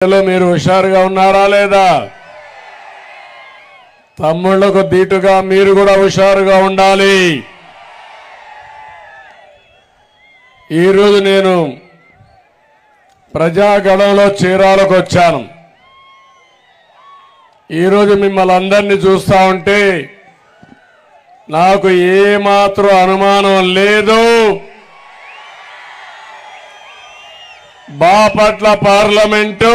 మీరు హుషారుగా ఉన్నారా లేదా? తమ్ముళ్లకు దీటుగా మీరు కూడా హుషారుగా ఉండాలి. ఈరోజు నేను ప్రజాగణంలో చీరాలకు వచ్చాను. ఈరోజు మిమ్మల్ని అందరినీ చూస్తా ఉంటే నాకు ఏమాత్రం అనుమానం లేదు. బాపట్ల పార్లమెంటు,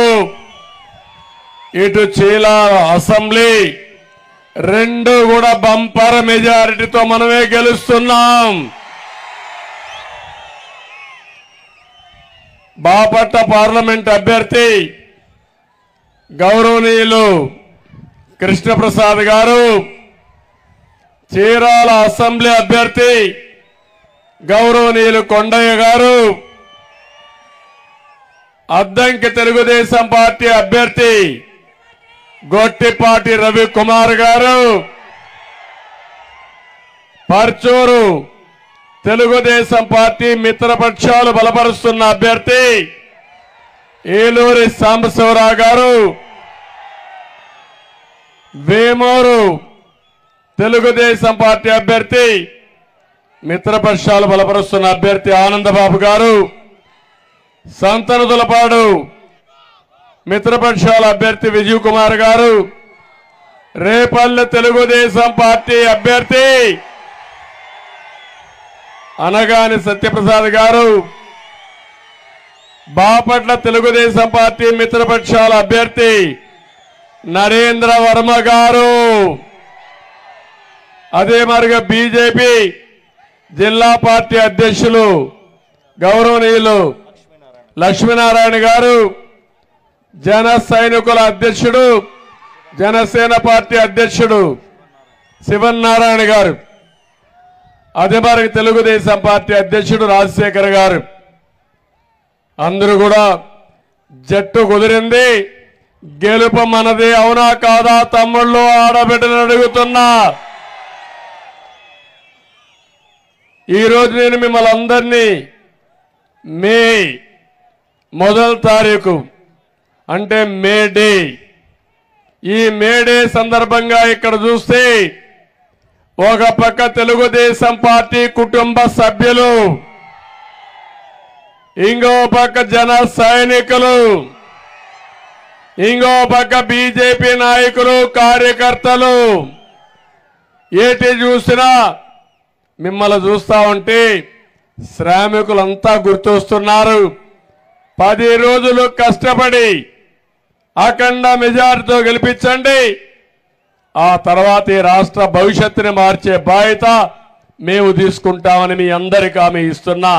ఇటు చీరాల అసెంబ్లీ రెండు కూడా బంపర్ మెజారిటీతో మనమే గెలుస్తున్నాం. బాపట్ల పార్లమెంట్ అభ్యర్థి గౌరవనీయులు కృష్ణప్రసాద్ గారు, చీరాల అసెంబ్లీ అభ్యర్థి గౌరవనీయులు కొండయ్య గారు, అద్దంకి తెలుగుదేశం పార్టీ అభ్యర్థి గొట్టిపాటి రవికుమార్ గారు, పర్చూరు తెలుగుదేశం పార్టీ మిత్రపక్షాలు బలపరుస్తున్న అభ్యర్థి ఏలూరి సాంబశివరావు గారు, వేమూరు తెలుగుదేశం పార్టీ అభ్యర్థి మిత్రపక్షాలు బలపరుస్తున్న అభ్యర్థి ఆనందబాబు గారు, సంతనదులపాడు మిత్రపక్షాల అభ్యర్థి విజయ్ కుమార్ గారు, రేపల్లె తెలుగుదేశం పార్టీ అభ్యర్థి అనగాని సత్యప్రసాద్ గారు, బాపట్ల తెలుగుదేశం పార్టీ మిత్రపక్షాల అభ్యర్థి నరేంద్ర వర్మ గారు, అదే మరిగా బీజేపీ జిల్లా పార్టీ అధ్యక్షులు గౌరవనీయులు లక్ష్మీనారాయణ గారు, జన సైనికుల అధ్యక్షుడు జనసేన పార్టీ అధ్యక్షుడు శివనారాయణ గారు, అదే మరి తెలుగుదేశం పార్టీ అధ్యక్షుడు రాజశేఖర్ గారు, అందరూ కూడా జట్టు కుదిరింది. గెలుపు మనది, అవునా కాదా తమ్ముళ్ళు ఆడబిడ్డను అడుగుతున్నా. ఈరోజు నేను మిమ్మల్ని అందరినీ మే 1వ తారీఖు అంటే మే డే, ఈ మే డే సందర్భంగా ఇక్కడ చూస్తే ఒక పక్క తెలుగుదేశం పార్టీ కుటుంబ సభ్యులు, ఇంకో పక్క జన సైనికులు, ఇంకో పక్క బీజేపీ నాయకులు కార్యకర్తలు, ఏటి చూసినా మిమ్మల్ని చూస్తా ఉంటే శ్రామికులంతా గుర్తొస్తున్నారు. 10 రోజులు కష్టపడి అఖండ మెజారిటీతో గెలిపించండి, ఆ తర్వాత ఈ రాష్ట్ర భవిష్యత్తుని మార్చే బాధ్యత మేము తీసుకుంటామని మీ అందరికీ హామీ ఇస్తున్నా.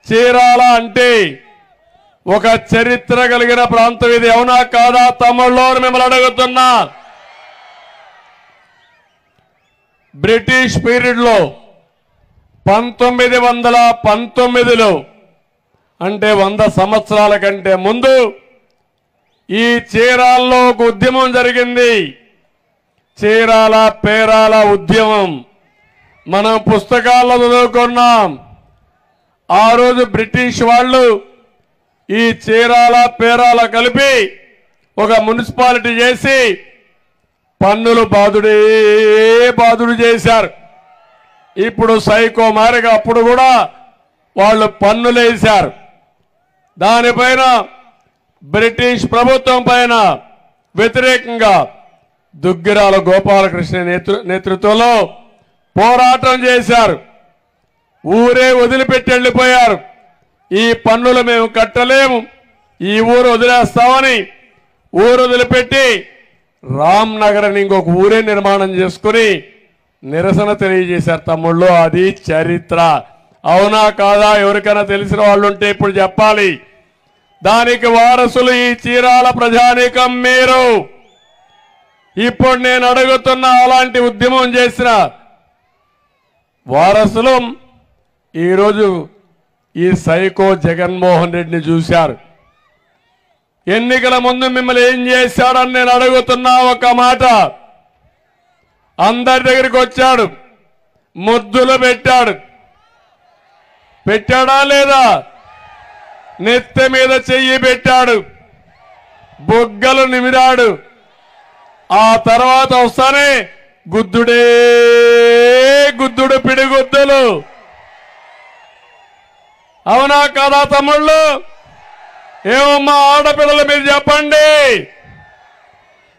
చీరాల అంటే ఒక చరిత్ర కలిగిన ప్రాంతం ఇది, అవునా కాదా తమ్ముళ్ళు మిమ్మల్ని అడుగుతున్నా. బ్రిటిష్ పీరియడ్లో 1919లో అంటే 100 సంవత్సరాల కంటే ముందు ఈ చీరాల్లో ఒక ఉద్యమం జరిగింది. చీరాల పేరాల ఉద్యమం మనం పుస్తకాల్లో చదువుకున్నాం. ఆ రోజు బ్రిటిష్ వాళ్ళు ఈ చీరాల పేరాల కలిపి ఒక మున్సిపాలిటీ చేసి పన్నులు బాదుడు చేశారు. ఇప్పుడు సైకో మారిగా అప్పుడు కూడా వాళ్ళు పన్నులు వేశారు. దానిపైన బ్రిటిష్ ప్రభుత్వం పైన వ్యతిరేకంగా దుగ్గిరాల గోపాలకృష్ణ నేతృత్వంలో పోరాటం చేశారు. ఊరే వదిలిపెట్టి వెళ్ళిపోయారు. ఈ పన్నులు మేము కట్టలేము, ఈ ఊరు వదిలేస్తామని ఊరు వదిలిపెట్టి రామ్నగర్ అని ఇంకొక ఊరే నిర్మాణం చేసుకుని నిరసన తెలియజేశారు. తమ్ముళ్ళు అది చరిత్ర, అవునా కాదా? ఎవరికైనా తెలిసిన వాళ్ళు ఉంటే ఇప్పుడు చెప్పాలి. దానికి వారసులు ఈ చీరాల ప్రజానీకం మీరు. ఇప్పుడు నేను అడుగుతున్న అలాంటి ఉద్యమం చేసిన వారసులు ఈరోజు ఈ సైకో జగన్మోహన్ రెడ్డిని చూశారు. ఎన్నికల ముందు మిమ్మల్ని ఏం చేశాడని నేను అడుగుతున్నా. ఒక మాట, అందరి దగ్గరికి వచ్చాడు, ముద్దులు పెట్టాడా లేదా? నెత్తి మీద చెయ్యి పెట్టాడు. బొగ్గలు నిమిరాడు. ఆ తర్వాత వస్తానే గుద్దుడే గుద్దుడు పిడిగుద్దులు. అవునా కాదా తమ్ముళ్ళు? ఏమమ్మా ఆడపిల్లలు మీరు చెప్పండి.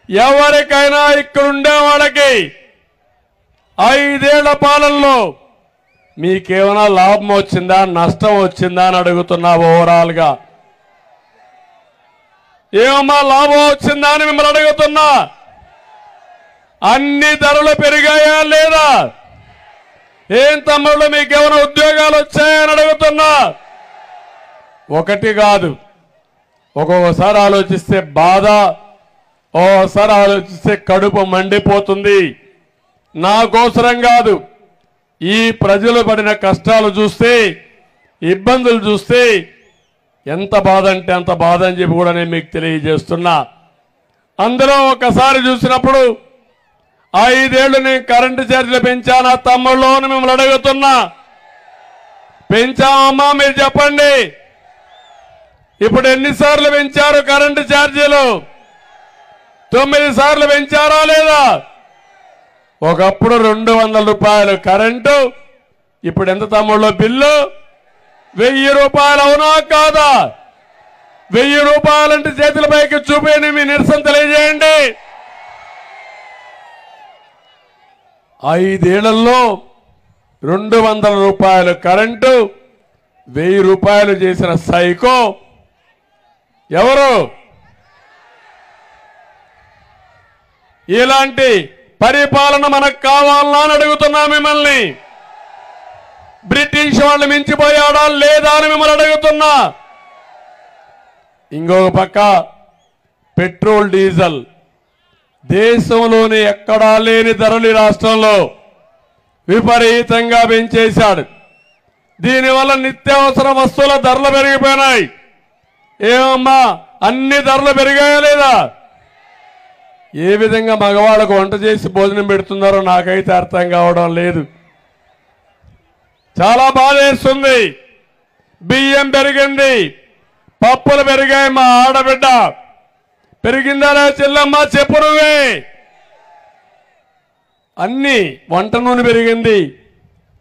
ఎవరికైనా ఇక్కడుండే వాళ్ళకి 5 ఏళ్ల పాలనలో మీకేమైనా లాభం వచ్చిందా నష్టం వచ్చిందా అని అడుగుతున్నా. ఓవరాల్ గా ఏమమ్మా లాభం వచ్చిందా అని మిమ్మల్ని అడుగుతున్నా. అన్ని ధరలు పెరిగాయా లేదా? ఏం తమ్ముళ్ళు మీకేమైనా ఉద్యోగాలు వచ్చాయని అడుగుతున్నా. ఒకటి కాదు, ఒక్కొక్కసారి ఆలోచిస్తే బాధ, ఓసారి ఆలోచిస్తే కడుపు మండిపోతుంది. నాకోసరం కాదు, ఈ ప్రజలు పడిన కష్టాలు చూస్తే, ఇబ్బందులు చూస్తే ఎంత బాధ అంటే అంత బాధ అని చెప్పి కూడా నేను మీకు తెలియజేస్తున్నా. అందులో ఒకసారి చూసినప్పుడు 5 ఏళ్లు నేను కరెంటు ఛార్జీలు పెంచానా తమ్ముళ్ళు అని మిమ్మల్ని అడుగుతున్నా. పెంచామమ్మా మీరు చెప్పండి. ఇప్పుడు ఎన్నిసార్లు పెంచారు కరెంటు ఛార్జీలు? 9 సార్లు పెంచారా లేదా? ఒకప్పుడు 200 రూపాయలు కరెంటు, ఇప్పుడు ఎంత తమ్ముళ్ళు బిల్లు? 1000 రూపాయలు. అవునా కాదా? 1000 రూపాయలంటే చేతుల పైకి చూపేని మీ నిరసన తెలియజేయండి. 5 ఏళ్లలో 200 రూపాయలు కరెంటు, 1000 రూపాయలు చేసిన సైకో ఎవరు? ఇలాంటి పరిపాలన మనకు కావాలన్నా అని అడుగుతున్నా మిమ్మల్ని. బ్రిటిష్ వాళ్ళు మించిపోయాడా లేదా అని మిమ్మల్ని అడుగుతున్నా. ఇంకొక పక్క పెట్రోల్ డీజిల్ దేశంలోని ఎక్కడా లేని ధరలు ఈ రాష్ట్రంలో విపరీతంగా పెంచేశాడు. దీనివల్ల నిత్యావసర వస్తువుల ధరలు పెరిగిపోయినాయి. ఏమమ్మా అన్ని ధరలు పెరిగాయా లేదా? ఏ విధంగా మగవాళ్ళకు వంట చేసి భోజనం పెడుతున్నారో నాకైతే అర్థం కావడం లేదు. చాలా బాధేస్తుంది. బియ్యం పెరిగింది, పప్పులు పెరిగాయి. మా ఆడబిడ్డ పెరిగిందా చెల్లమ్మ చెప్పు నువ్వే. అన్ని వంట నూనె పెరిగింది,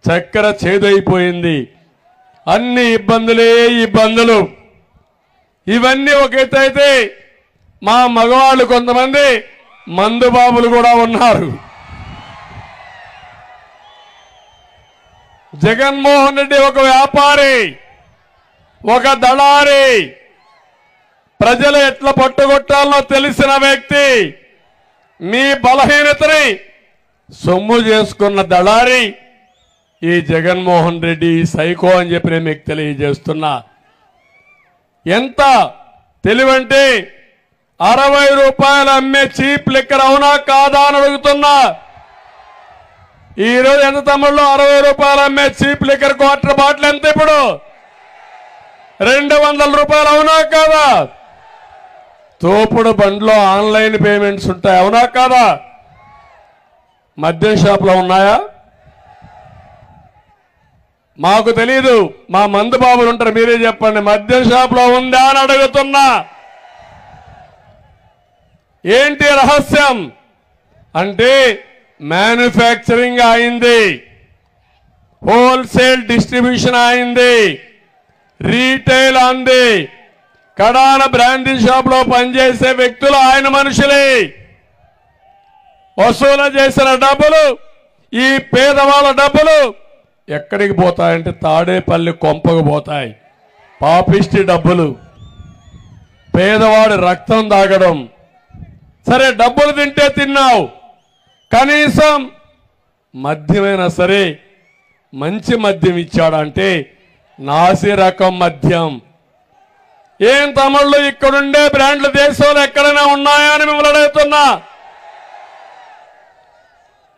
చక్కెర చేదైపోయింది. అన్ని ఇబ్బందులే ఇబ్బందులు. ఇవన్నీ ఒక ఎత్తు అయితే మా మగవాళ్ళు కొంతమంది మందు బాబులు కూడా ఉన్నారు. జగన్మోహన్ రెడ్డి ఒక వ్యాపారి, ఒక దళారి, ప్రజలు ఎట్లా పట్టుకొట్టాలనో తెలిసిన వ్యక్తి. మీ బలహీనతని సొమ్ము చేసుకున్న దళారి ఈ జగన్మోహన్ రెడ్డి సైకో అని చెప్పి నేను మీకు తెలియజేస్తున్నా. ఎంత తెలివంటే 60 రూపాయలు అమ్మే చీప్ లిక్కర్ అవునా కాదా అని అడుగుతున్నా. ఈరోజు ఎంత తమ్ముళ్ళు 60 రూపాయలు అమ్మే చీప్ లిక్కర్ క్వార్టర్ బాటిల్ ఎంత? ఇప్పుడు 200 రూపాయలు. అవునా కాదా? తోపుడు బండ్లో ఆన్లైన్ పేమెంట్స్ ఉంటాయి. అవునా కాదా? మద్యం షాపులో ఉన్నాయా? మాకు తెలీదు, మా మందు బాబులు ఉంటారు, మీరే చెప్పండి. మద్యం షాపులో ఉందా అని అడుగుతున్నా. ఏంటి రహస్యం అంటే మ్యానుఫ్యాక్చరింగ్ అయింది, హోల్సేల్ డిస్ట్రిబ్యూషన్ అయింది, రీటైల్ అంది. కడాన బ్రాండీ షాప్ లో పనిచేసే వ్యక్తులు ఆయన మనుషులే. వసూలు చేసిన డబ్బులు, ఈ పేదవాళ్ళ డబ్బులు ఎక్కడికి పోతాయంటే తాడేపల్లి కొంపకు పోతాయి. పాపిష్టి డబ్బులు, పేదవాడి రక్తం తాగడం. సరే డబ్బులు తింటే తిన్నావు, కనీసం మద్యమైనా సరే మంచి మద్యం ఇచ్చాడంటే నాసి రకం మద్యం. ఏం తమిళ్ళు ఇక్కడుండే బ్రాండ్లు దేశంలో ఎక్కడైనా ఉన్నాయా అని మిమ్మల్ని అడుగుతున్నా.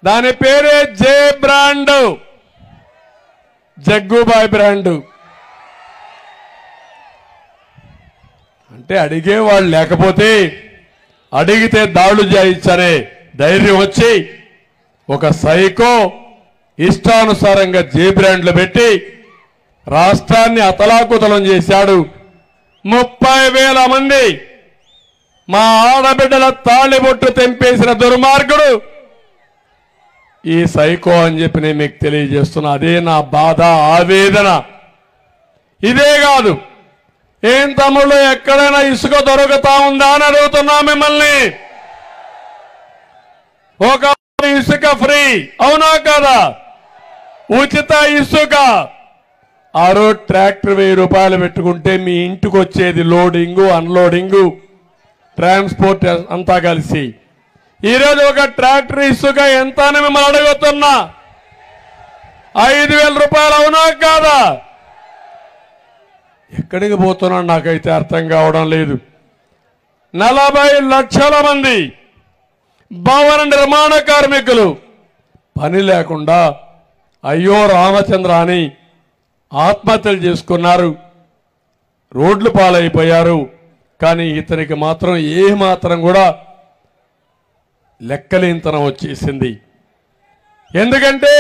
దాని పేరే జే బ్రాండ్, జగ్గుబాయ్ బ్రాండ్. అంటే అడిగేవాళ్ళు లేకపోతే అడిగితే దాడులు చేయించనే ధైర్యం వచ్చి ఒక సైకో ఇష్టానుసారంగా జే బ్రాండ్లు పెట్టి రాష్ట్రాన్ని అతలాకుతలం చేశాడు. 30,000 మంది మా ఆడబిడ్డల తాళిబొట్టు తెంపేసిన దుర్మార్గుడు ఈ సైకో అని చెప్పి నేను మీకు తెలియజేస్తున్నా. అదే నా బాధ, ఆవేదన. ఇదే కాదు, ఏం తమ్ముళ్ళు ఎక్కడైనా ఇసుక దొరుకుతా ఉందా అని అడుగుతున్నా మిమ్మల్ని. ఒక ఇసుక ఫ్రీ, అవునా కాదా? ఉచిత ఇసుక. ఆ రోజు ట్రాక్టర్ 1000 రూపాయలు పెట్టుకుంటే మీ ఇంటికి వచ్చేది లోడింగు, అన్లోడింగు, ట్రాన్స్పోర్ట్ అంతా కలిసి. ఈరోజు ఒక ట్రాక్టర్ ఇసుక ఎంత అని మిమ్మల్ని అడుగుతున్నా. 5000 రూపాయలు, అవునా కాదా? ఎక్కడికి పోతున్నా నాకైతే అర్థం కావడం లేదు. 40 లక్షల మంది భవన నిర్మాణ కార్మికులు పని లేకుండా అయ్యో రామచంద్ర అని ఆత్మహత్యలు చేసుకున్నారు, రోడ్లు పాలైపోయారు. కానీ ఇతనికి మాత్రం ఏ మాత్రం కూడా లెక్కలేనితనం వచ్చేసింది. ఎందుకంటే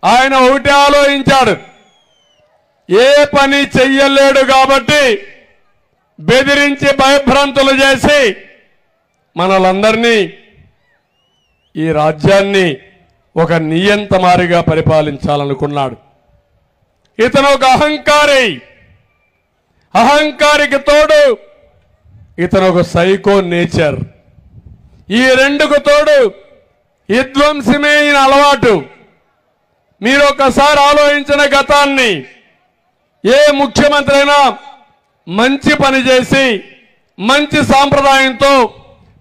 ఆయన ఒకటి ఆలోచించాడు, ఏ పని చెయ్యలేడు కాబట్టి బెదిరించి భయభ్రాంతులు చేసి మనలందరినీ, ఈ రాజ్యాన్ని ఒక నియంతమారిగా పరిపాలించాలనుకున్నాడు. ఇతను ఒక అహంకారి. అహంకారికి తోడు ఇతను ఒక సైకో నేచర్. ఈ రెండుకు తోడు విధ్వంసమైన అలవాటు. మీరు ఒకసారి ఆలోచించిన గతాన్ని. ఏ ముఖ్యమంత్రి అయినా మంచి పని చేసి మంచి సాంప్రదాయంతో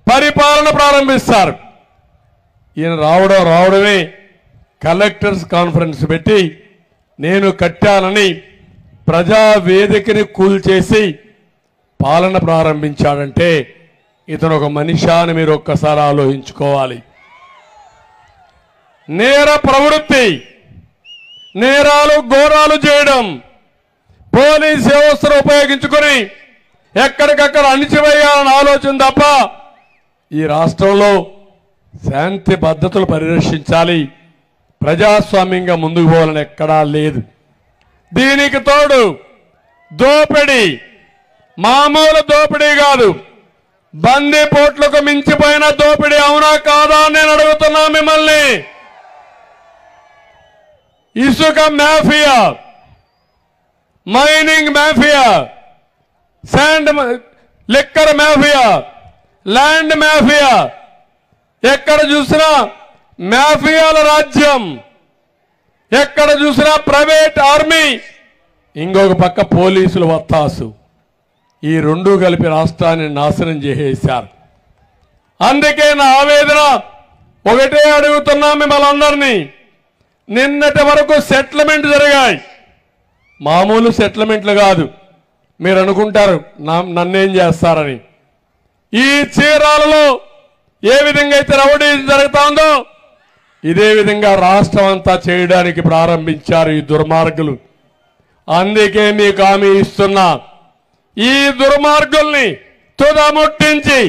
పరిపాలన ప్రారంభిస్తారు. ఈయన రావడమే కలెక్టర్స్ కాన్ఫరెన్స్ పెట్టి నేను కట్టానని ప్రజావేదికని కూల్చేసి పాలన ప్రారంభించాడంటే ఇతను ఒక మనిషి అని మీరు ఒక్కసారి ఆలోచించుకోవాలి. నేర ప్రవృత్తి, నేరాలు ఘోరాలు చేయడం, పోలీస్ వ్యవస్థను ఉపయోగించుకొని ఎక్కడికక్కడ అణిచివేయాలని ఆలోచన తప్ప ఈ రాష్ట్రంలో శాంతి భద్రతలు పరిరక్షించాలి, ప్రజాస్వామ్యంగా ముందుకు పోవాలని ఎక్కడా లేదు. దీనికి తోడు దోపిడీ, మామూలు దోపిడీ కాదు, బందీపోట్లకు మించిపోయిన దోపిడీ, అవునా కాదా అని నేను అడుగుతున్నా మిమ్మల్ని. ఇసుక mafia, mining mafia, sand liquor mafia, land mafia, ఎక్కడ చూసినా మాఫియాల రాజ్యం, ఎక్కడ చూసినా ప్రైవేట్ ఆర్మీ, ఇంకొక పక్క పోలీసులు వత్తాసు. ఈ రెండు కలిపి రాష్ట్రాన్ని నాశనం చేసేశారు. అందుకే నా ఆవేదన ఒకటే అడుగుతున్నా మిమ్మల్ని అందరినీ. నిన్నటి వరకు సెటిల్మెంట్ జరిగాయి, మామూలు సెటిల్మెంట్లు కాదు. మీరు అనుకుంటారు నన్నేం చేస్తారని. ఈ చీరాలలో ఏ విధంగా అయితే రౌడీ జరుగుతుందో ఇదే విధంగా రాష్ట్రం అంతా చేయడానికి ప్రారంభించారు ఈ దుర్మార్గులు. అందుకే మీకు హామీ ఇస్తున్నా, ఈ దుర్మార్గుల్ని తుదముట్టించి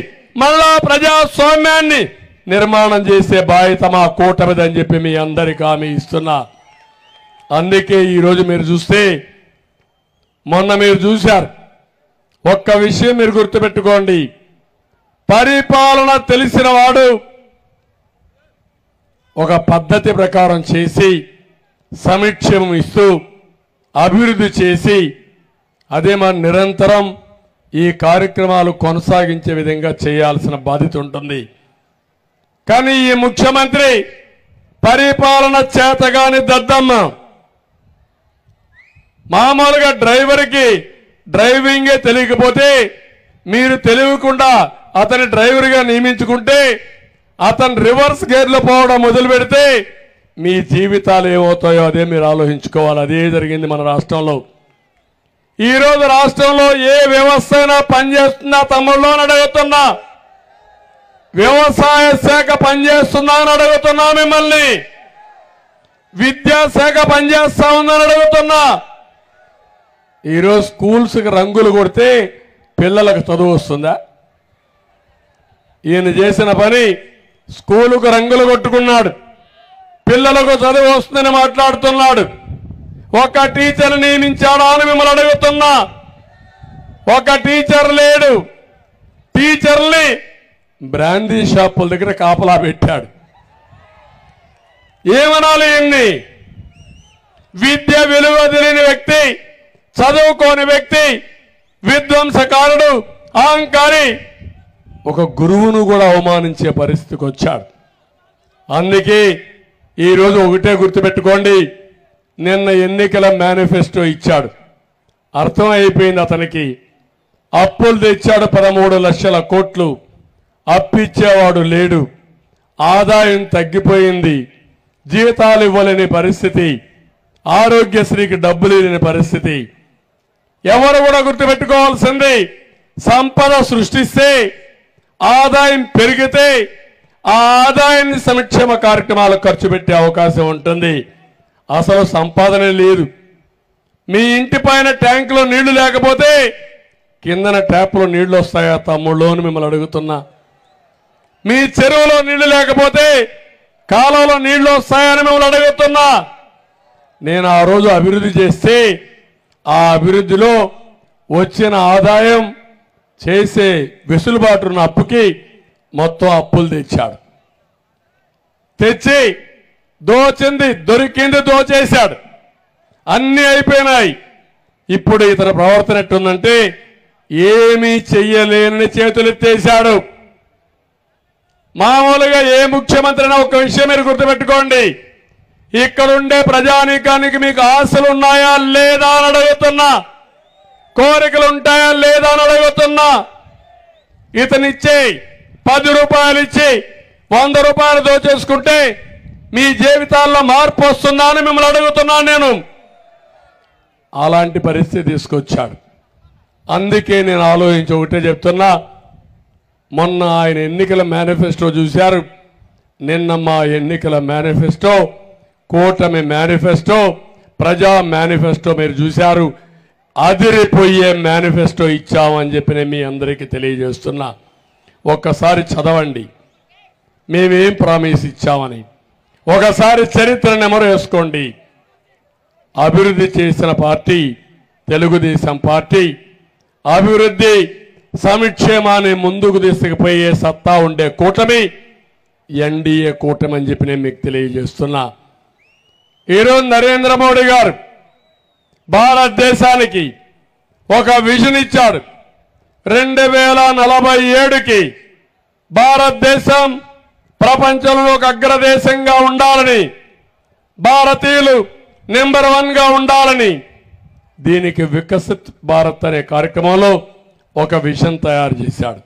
మళ్ళా ప్రజాస్వామ్యాన్ని నిర్మాణం చేసే బాధ్యత మా కూటమిదని చెప్పి మీ అందరికీ హామీ ఇస్తున్నా. అందుకే ఈరోజు మీరు చూస్తే, మొన్న మీరు చూశారు, ఒక్క విషయం మీరు గుర్తుపెట్టుకోండి, పరిపాలన తెలిసిన వాడు ఒక పద్ధతి ప్రకారం చేసి సంక్షేమం ఇస్తూ అభివృద్ధి చేసి అదే మన నిరంతరం ఈ కార్యక్రమాలు కొనసాగించే విధంగా చేయాల్సిన బాధ్యత ఉంటుంది. కానీ ఈ ముఖ్యమంత్రి పరిపాలన చేతగాని దద్దమ్మ. మామూలుగా డ్రైవర్కి డ్రైవింగే తెలియకపోతే మీరు తెలియకుండా అతని డ్రైవర్గా నియమించుకుంటే అతను రివర్స్ గేర్లో పోవడం మొదలు పెడితే మీ జీవితాలు ఏమవుతాయో అదే మీరు ఆలోచించుకోవాలి. అదే జరిగింది మన రాష్ట్రంలో. ఈరోజు రాష్ట్రంలో ఏ వ్యవస్థ అయినా పనిచేస్తుందా తమ్ముళ్ళు అని అడుగుతున్నా. వ్యవసాయ శాఖ పనిచేస్తుందా అని అడుగుతున్నా మిమ్మల్ని. విద్యాశాఖ పనిచేస్తా ఉందని అడుగుతున్నా. ఈరోజు స్కూల్స్కి రంగులు కొడితే పిల్లలకు చదువు వస్తుందా? ఈయన చేసిన పని స్కూలుకు రంగులు కొట్టుకున్నాడు, పిల్లలకు చదువు వస్తుందని మాట్లాడుతున్నాడు. ఒక టీచర్ నియమించాడా అని మిమ్మల్ని అడుగుతున్నా. ఒక టీచర్ లేడు. టీచర్ని బ్రాందీ షాపుల దగ్గర కాపలా పెట్టాడు. ఏమనాలి? ఎన్ని విద్య విలువ తెలియని వ్యక్తి, చదువుకోని వ్యక్తి, విధ్వంసకారుడు, అహంకారి, ఒక గురువును కూడా అవమానించే పరిస్థితికి వచ్చాడు. అందుకే ఈరోజు ఒకటే గుర్తుపెట్టుకోండి, నిన్న ఎన్నికల మేనిఫెస్టో ఇచ్చాడు. అర్థమైపోయింది అతనికి. అప్పులు తెచ్చాడు 13 లక్షల కోట్లు, అప్పిచ్చేవాడు లేడు, ఆదాయం తగ్గిపోయింది, జీతాలు ఇవ్వలేని పరిస్థితి, ఆరోగ్యశ్రీకి డబ్బులు లేని పరిస్థితి. ఎవరు కూడా గుర్తుపెట్టుకోవాల్సింది, సంపద సృష్టిస్తే, ఆదాయం పెరిగితే ఆ ఆదాయాన్ని సంక్షేమ కార్యక్రమాలకు ఖర్చు పెట్టే అవకాశం ఉంటుంది. అసలు సంపాదన లేదు. మీ ఇంటి పైన ట్యాంకులో నీళ్లు లేకపోతే కిందన ట్యాప్లో నీళ్లు వస్తాయా తమ్ముళ్ళు అని మిమ్మల్ని అడుగుతున్నా. మీ చెరువులో నీళ్లు లేకపోతే కాలువలో నీళ్లు వస్తాయని మిమ్మల్ని అడుగుతున్నా. నేను ఆ రోజు అభివృద్ధి చేస్తే ఆ అభివృద్ధిలో వచ్చిన ఆదాయం చేసే వెసులుబాటున్న అప్పుకి మొత్తం అప్పులు తెచ్చాడు. తెచ్చి దోచింది దొరికింది దోచేశాడు. అన్నీ అయిపోయినాయి. ఇప్పుడు ఇతర ప్రవర్తన ఎట్టుందంటే ఏమీ చెయ్యలేని చేతులెత్తేశాడు. మామూలుగా ఏ ముఖ్యమంత్రి అయినా ఒక విషయం మీరు గుర్తుపెట్టుకోండి, ఇక్కడుండే ప్రజానీకానికి మీకు ఆశలు ఉన్నాయా లేదా అని అడుగుతున్నా, కోరికలు ఉంటాయా లేదా అని అడుగుతున్నా. ఇతనిచ్చే 10 రూపాయలు ఇచ్చి 100 రూపాయలు దోచేసుకుంటే మీ జీవితాల్లో మార్పు వస్తుందా అని మిమ్మల్ని అడుగుతున్నాను నేను. అలాంటి పరిస్థితి తీసుకొచ్చాడు. అందుకే నేను ఆలోచించి ఒకటే చెప్తున్నా, మొన్న ఆయన ఎన్నికల మేనిఫెస్టో చూశారు, నిన్న మా ఎన్నికల మేనిఫెస్టో, కూటమి మేనిఫెస్టో, ప్రజా మేనిఫెస్టో మీరు చూశారు. అదిరిపోయే మేనిఫెస్టో ఇచ్చామని చెప్పి నేను మీ అందరికీ తెలియజేస్తున్నా. ఒక్కసారి చదవండి మేమేం ప్రామిస్ ఇచ్చామని. ఒకసారి చరిత్ర నెమరు వేసుకోండి. అభివృద్ధి చేసిన పార్టీ తెలుగుదేశం పార్టీ. అభివృద్ధి సంక్షేమాన్ని ముందుకు తీసుకుపోయే సత్తా ఉండే కూటమి ఎన్డీఏ కూటమి అని చెప్పి నేను మీకు తెలియజేస్తున్నా. ఈరోజు నరేంద్ర మోడీ గారు భారతదేశానికి ఒక విజన్ ఇచ్చాడు. 2047కి భారతదేశం ప్రపంచంలో ఒక అగ్రదేశంగా ఉండాలని, భారతీయులు నెంబర్ 1గా ఉండాలని, దీనికి వికసిత్ భారత్ అనే కార్యక్రమంలో ఒక విజన్ తయారు చేశాడు.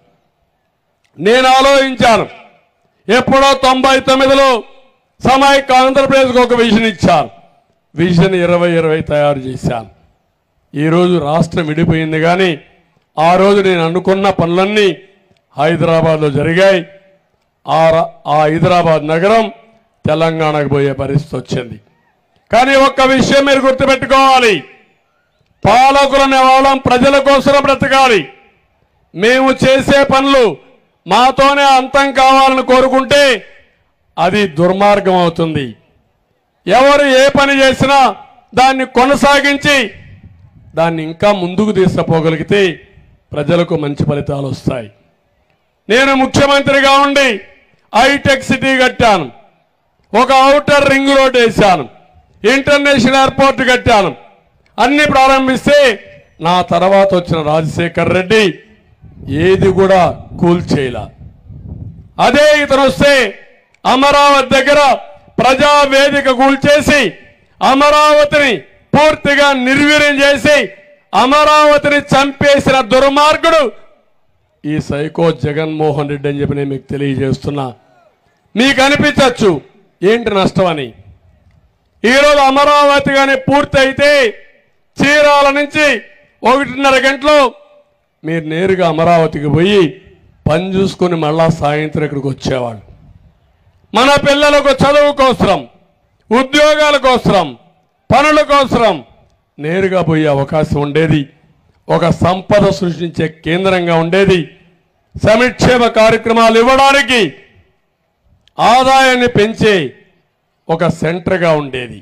నేను ఆలోచించాను, ఎప్పుడో 99లో సమైక్య ఆంధ్రప్రదేశ్కి ఒక విజన్ ఇచ్చాను. విజన్ 2020 తయారు చేశాను. ఈరోజు రాష్ట్రం విడిపోయింది, కానీ ఆ రోజు నేను అనుకున్న పనులన్నీ హైదరాబాద్లో జరిగాయి. ఆ హైదరాబాద్ నగరం తెలంగాణకు పోయే పరిస్థితి వచ్చింది. కానీ ఒక్క విషయం మీరు గుర్తుపెట్టుకోవాలి, పాలకులనే వాళ్ళం ప్రజల కోసం బ్రతకాలి. మేము చేసే పనులు మాతోనే అంతం కావాలని కోరుకుంటే అది దుర్మార్గం అవుతుంది. ఎవరు ఏ పని చేసినా దాన్ని కొనసాగించి దాన్ని ఇంకా ముందుకు తీసుకుపోగలిగితే ప్రజలకు మంచి ఫలితాలు వస్తాయి. నేను ముఖ్యమంత్రిగా ఉండి హైటెక్ సిటీ కట్టాను, ఒక ఔటర్ రింగ్ రోడ్ వేశాను, ఇంటర్నేషనల్ ఎయిర్పోర్ట్ కట్టాను. అన్ని ప్రారంభిస్తే నా తర్వాత వచ్చిన రాజశేఖర్ రెడ్డి ఏది కూడా కూల్చేయలా. అదే ఇతను వస్తే అమరావతి దగ్గర ప్రజావేదిక కూల్చేసి అమరావతిని పూర్తిగా నిర్వీర్యం చేసి అమరావతిని చంపేసిన దుర్మార్గుడు ఈ సైకో జగన్మోహన్ రెడ్డి అని చెప్పి నేను మీకు తెలియజేస్తున్నా. మీకు అనిపించవచ్చు ఏంటి నష్టం అని. ఈరోజు అమరావతి కానీ పూర్తి అయితే చీరాల నుంచి 1:30 గంటలు మీరు నేరుగా అమరావతికి పోయి పని చూసుకొని మళ్ళా సాయంత్రం ఇక్కడికి వచ్చేవాళ్ళు. మన పిల్లలకు చదువు కోసం, ఉద్యోగాల కోసం, పనుల కోసం నేరుగా పోయే అవకాశం ఉండేది. ఒక సంపద సృష్టించే కేంద్రంగా ఉండేది. సంక్షేమ కార్యక్రమాలు ఇవ్వడానికి ఆదాయాన్ని పెంచే ఒక సెంటర్గా ఉండేది.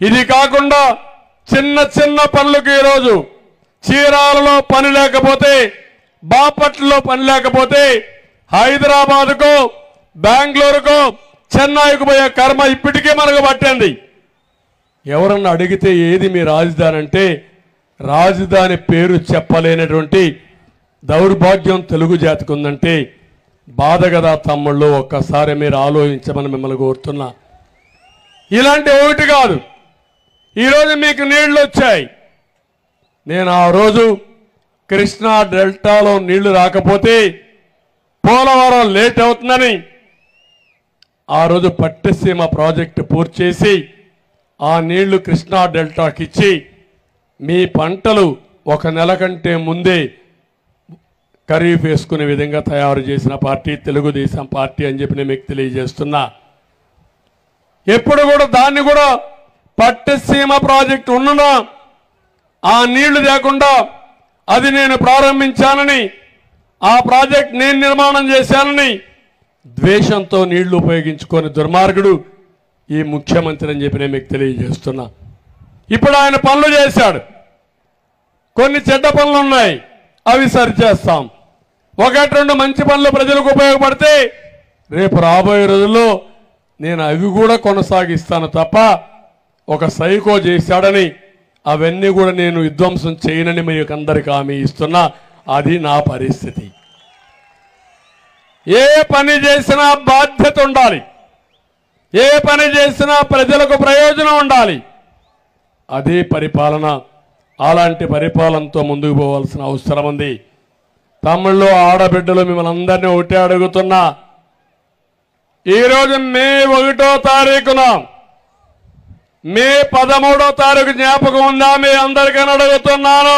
ఇది కాకుండా చిన్న చిన్న పనులకు ఈరోజు చీరాలలో పని లేకపోతే, బాపట్లలో పని లేకపోతే హైదరాబాద్కు బెంగళూరుకు చెన్నైకు పోయే కర్మ ఇప్పటికే మనకు పట్టింది. ఎవరన్నా అడిగితే ఏది మీ రాజధాని అంటే రాజధాని పేరు చెప్పలేనటువంటి దౌర్భాగ్యం తెలుగు జాతికి ఉందంటే బాధ కదా తమ్ముళ్ళు. ఒక్కసారి మీరు ఆలోచించమని మిమ్మల్ని కోరుతున్నా. ఇలాంటి ఒకటి కాదు, ఈరోజు మీకు నీళ్లు వచ్చాయి. నేను ఆ రోజు కృష్ణా డెల్టాలో నీళ్లు రాకపోతే పోలవరం లేట్ అవుతుందని ఆ రోజు పట్టిసీమ ప్రాజెక్టు పూర్తి చేసి ఆ నీళ్లు కృష్ణా డెల్టాకి ఇచ్చి మీ పంటలు ఒక నెల కంటే ముందే ఖరీఫ్ వేసుకునే విధంగా తయారు చేసిన పార్టీ తెలుగుదేశం పార్టీ అని చెప్పి నేను మీకు తెలియజేస్తున్నా. ఎప్పుడు కూడా దాన్ని కూడా పట్టిసీమ ప్రాజెక్టు ఉన్ననా ఆ నీళ్లు లేకుండా అది నేను ప్రారంభించానని ఆ ప్రాజెక్ట్ నేను నిర్మాణం చేశానని ద్వేషంతో నీళ్లు ఉపయోగించుకొని దుర్మార్గుడు ఈ ముఖ్యమంత్రి అని చెప్పి నేను మీకు తెలియజేస్తున్నా. ఇప్పుడు ఆయన పనులు చేశాడు, కొన్ని చెడ్డ పనులు ఉన్నాయి, అవి సరిచేస్తాం. ఒకటి రెండు మంచి పనులు ప్రజలకు ఉపయోగపడితే రేపు రాబోయే రోజుల్లో నేను అవి కూడా కొనసాగిస్తాను తప్ప ఒక సైకో చేశాడని అవన్నీ కూడా నేను విధ్వంసం చేయనని మీకు అందరికీ హామీ ఇస్తున్నా. అది నా పరిస్థితి. ఏ పని చేసినా బాధ్యత ఉండాలి, ఏ పని చేసినా ప్రజలకు ప్రయోజనం ఉండాలి. అదే పరిపాలన. అలాంటి పరిపాలనతో ముందుకు పోవాల్సిన అవసరం ఉంది. తమ్ముళ్ళు ఆడబిడ్డలు మిమ్మల్ని అందరినీ ఒకటే అడుగుతున్నా. ఈరోజు మే 1వ తారీఖున మే 13వ తారీఖు జ్ఞాపకం ఉందా మీ అందరికీ అడుగుతున్నాను.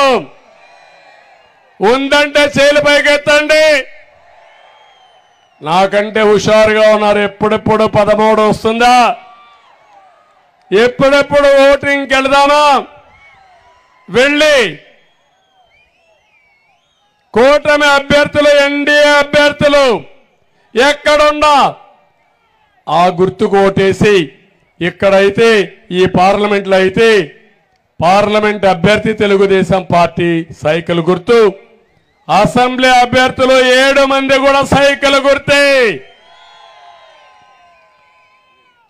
ఉందంటే చేలు పైకెత్తండి. నాకంటే హుషారుగా ఉన్నారు. ఎప్పుడెప్పుడు 13 వస్తుందా, ఎప్పుడెప్పుడు ఓటింగ్కి వెళదామా, వెళ్ళి కూటమి అభ్యర్థులు ఎన్డీఏ అభ్యర్థులు ఎక్కడున్నా ఆ గుర్తుకు ఓటేసి ఇక్కడైతే ఈ పార్లమెంట్లో అయితే పార్లమెంట్ అభ్యర్థి తెలుగుదేశం పార్టీ సైకిల్ గుర్తు, అసెంబ్లీ అభ్యర్థులు 7 మంది కూడా సైకిల్ గుర్తే.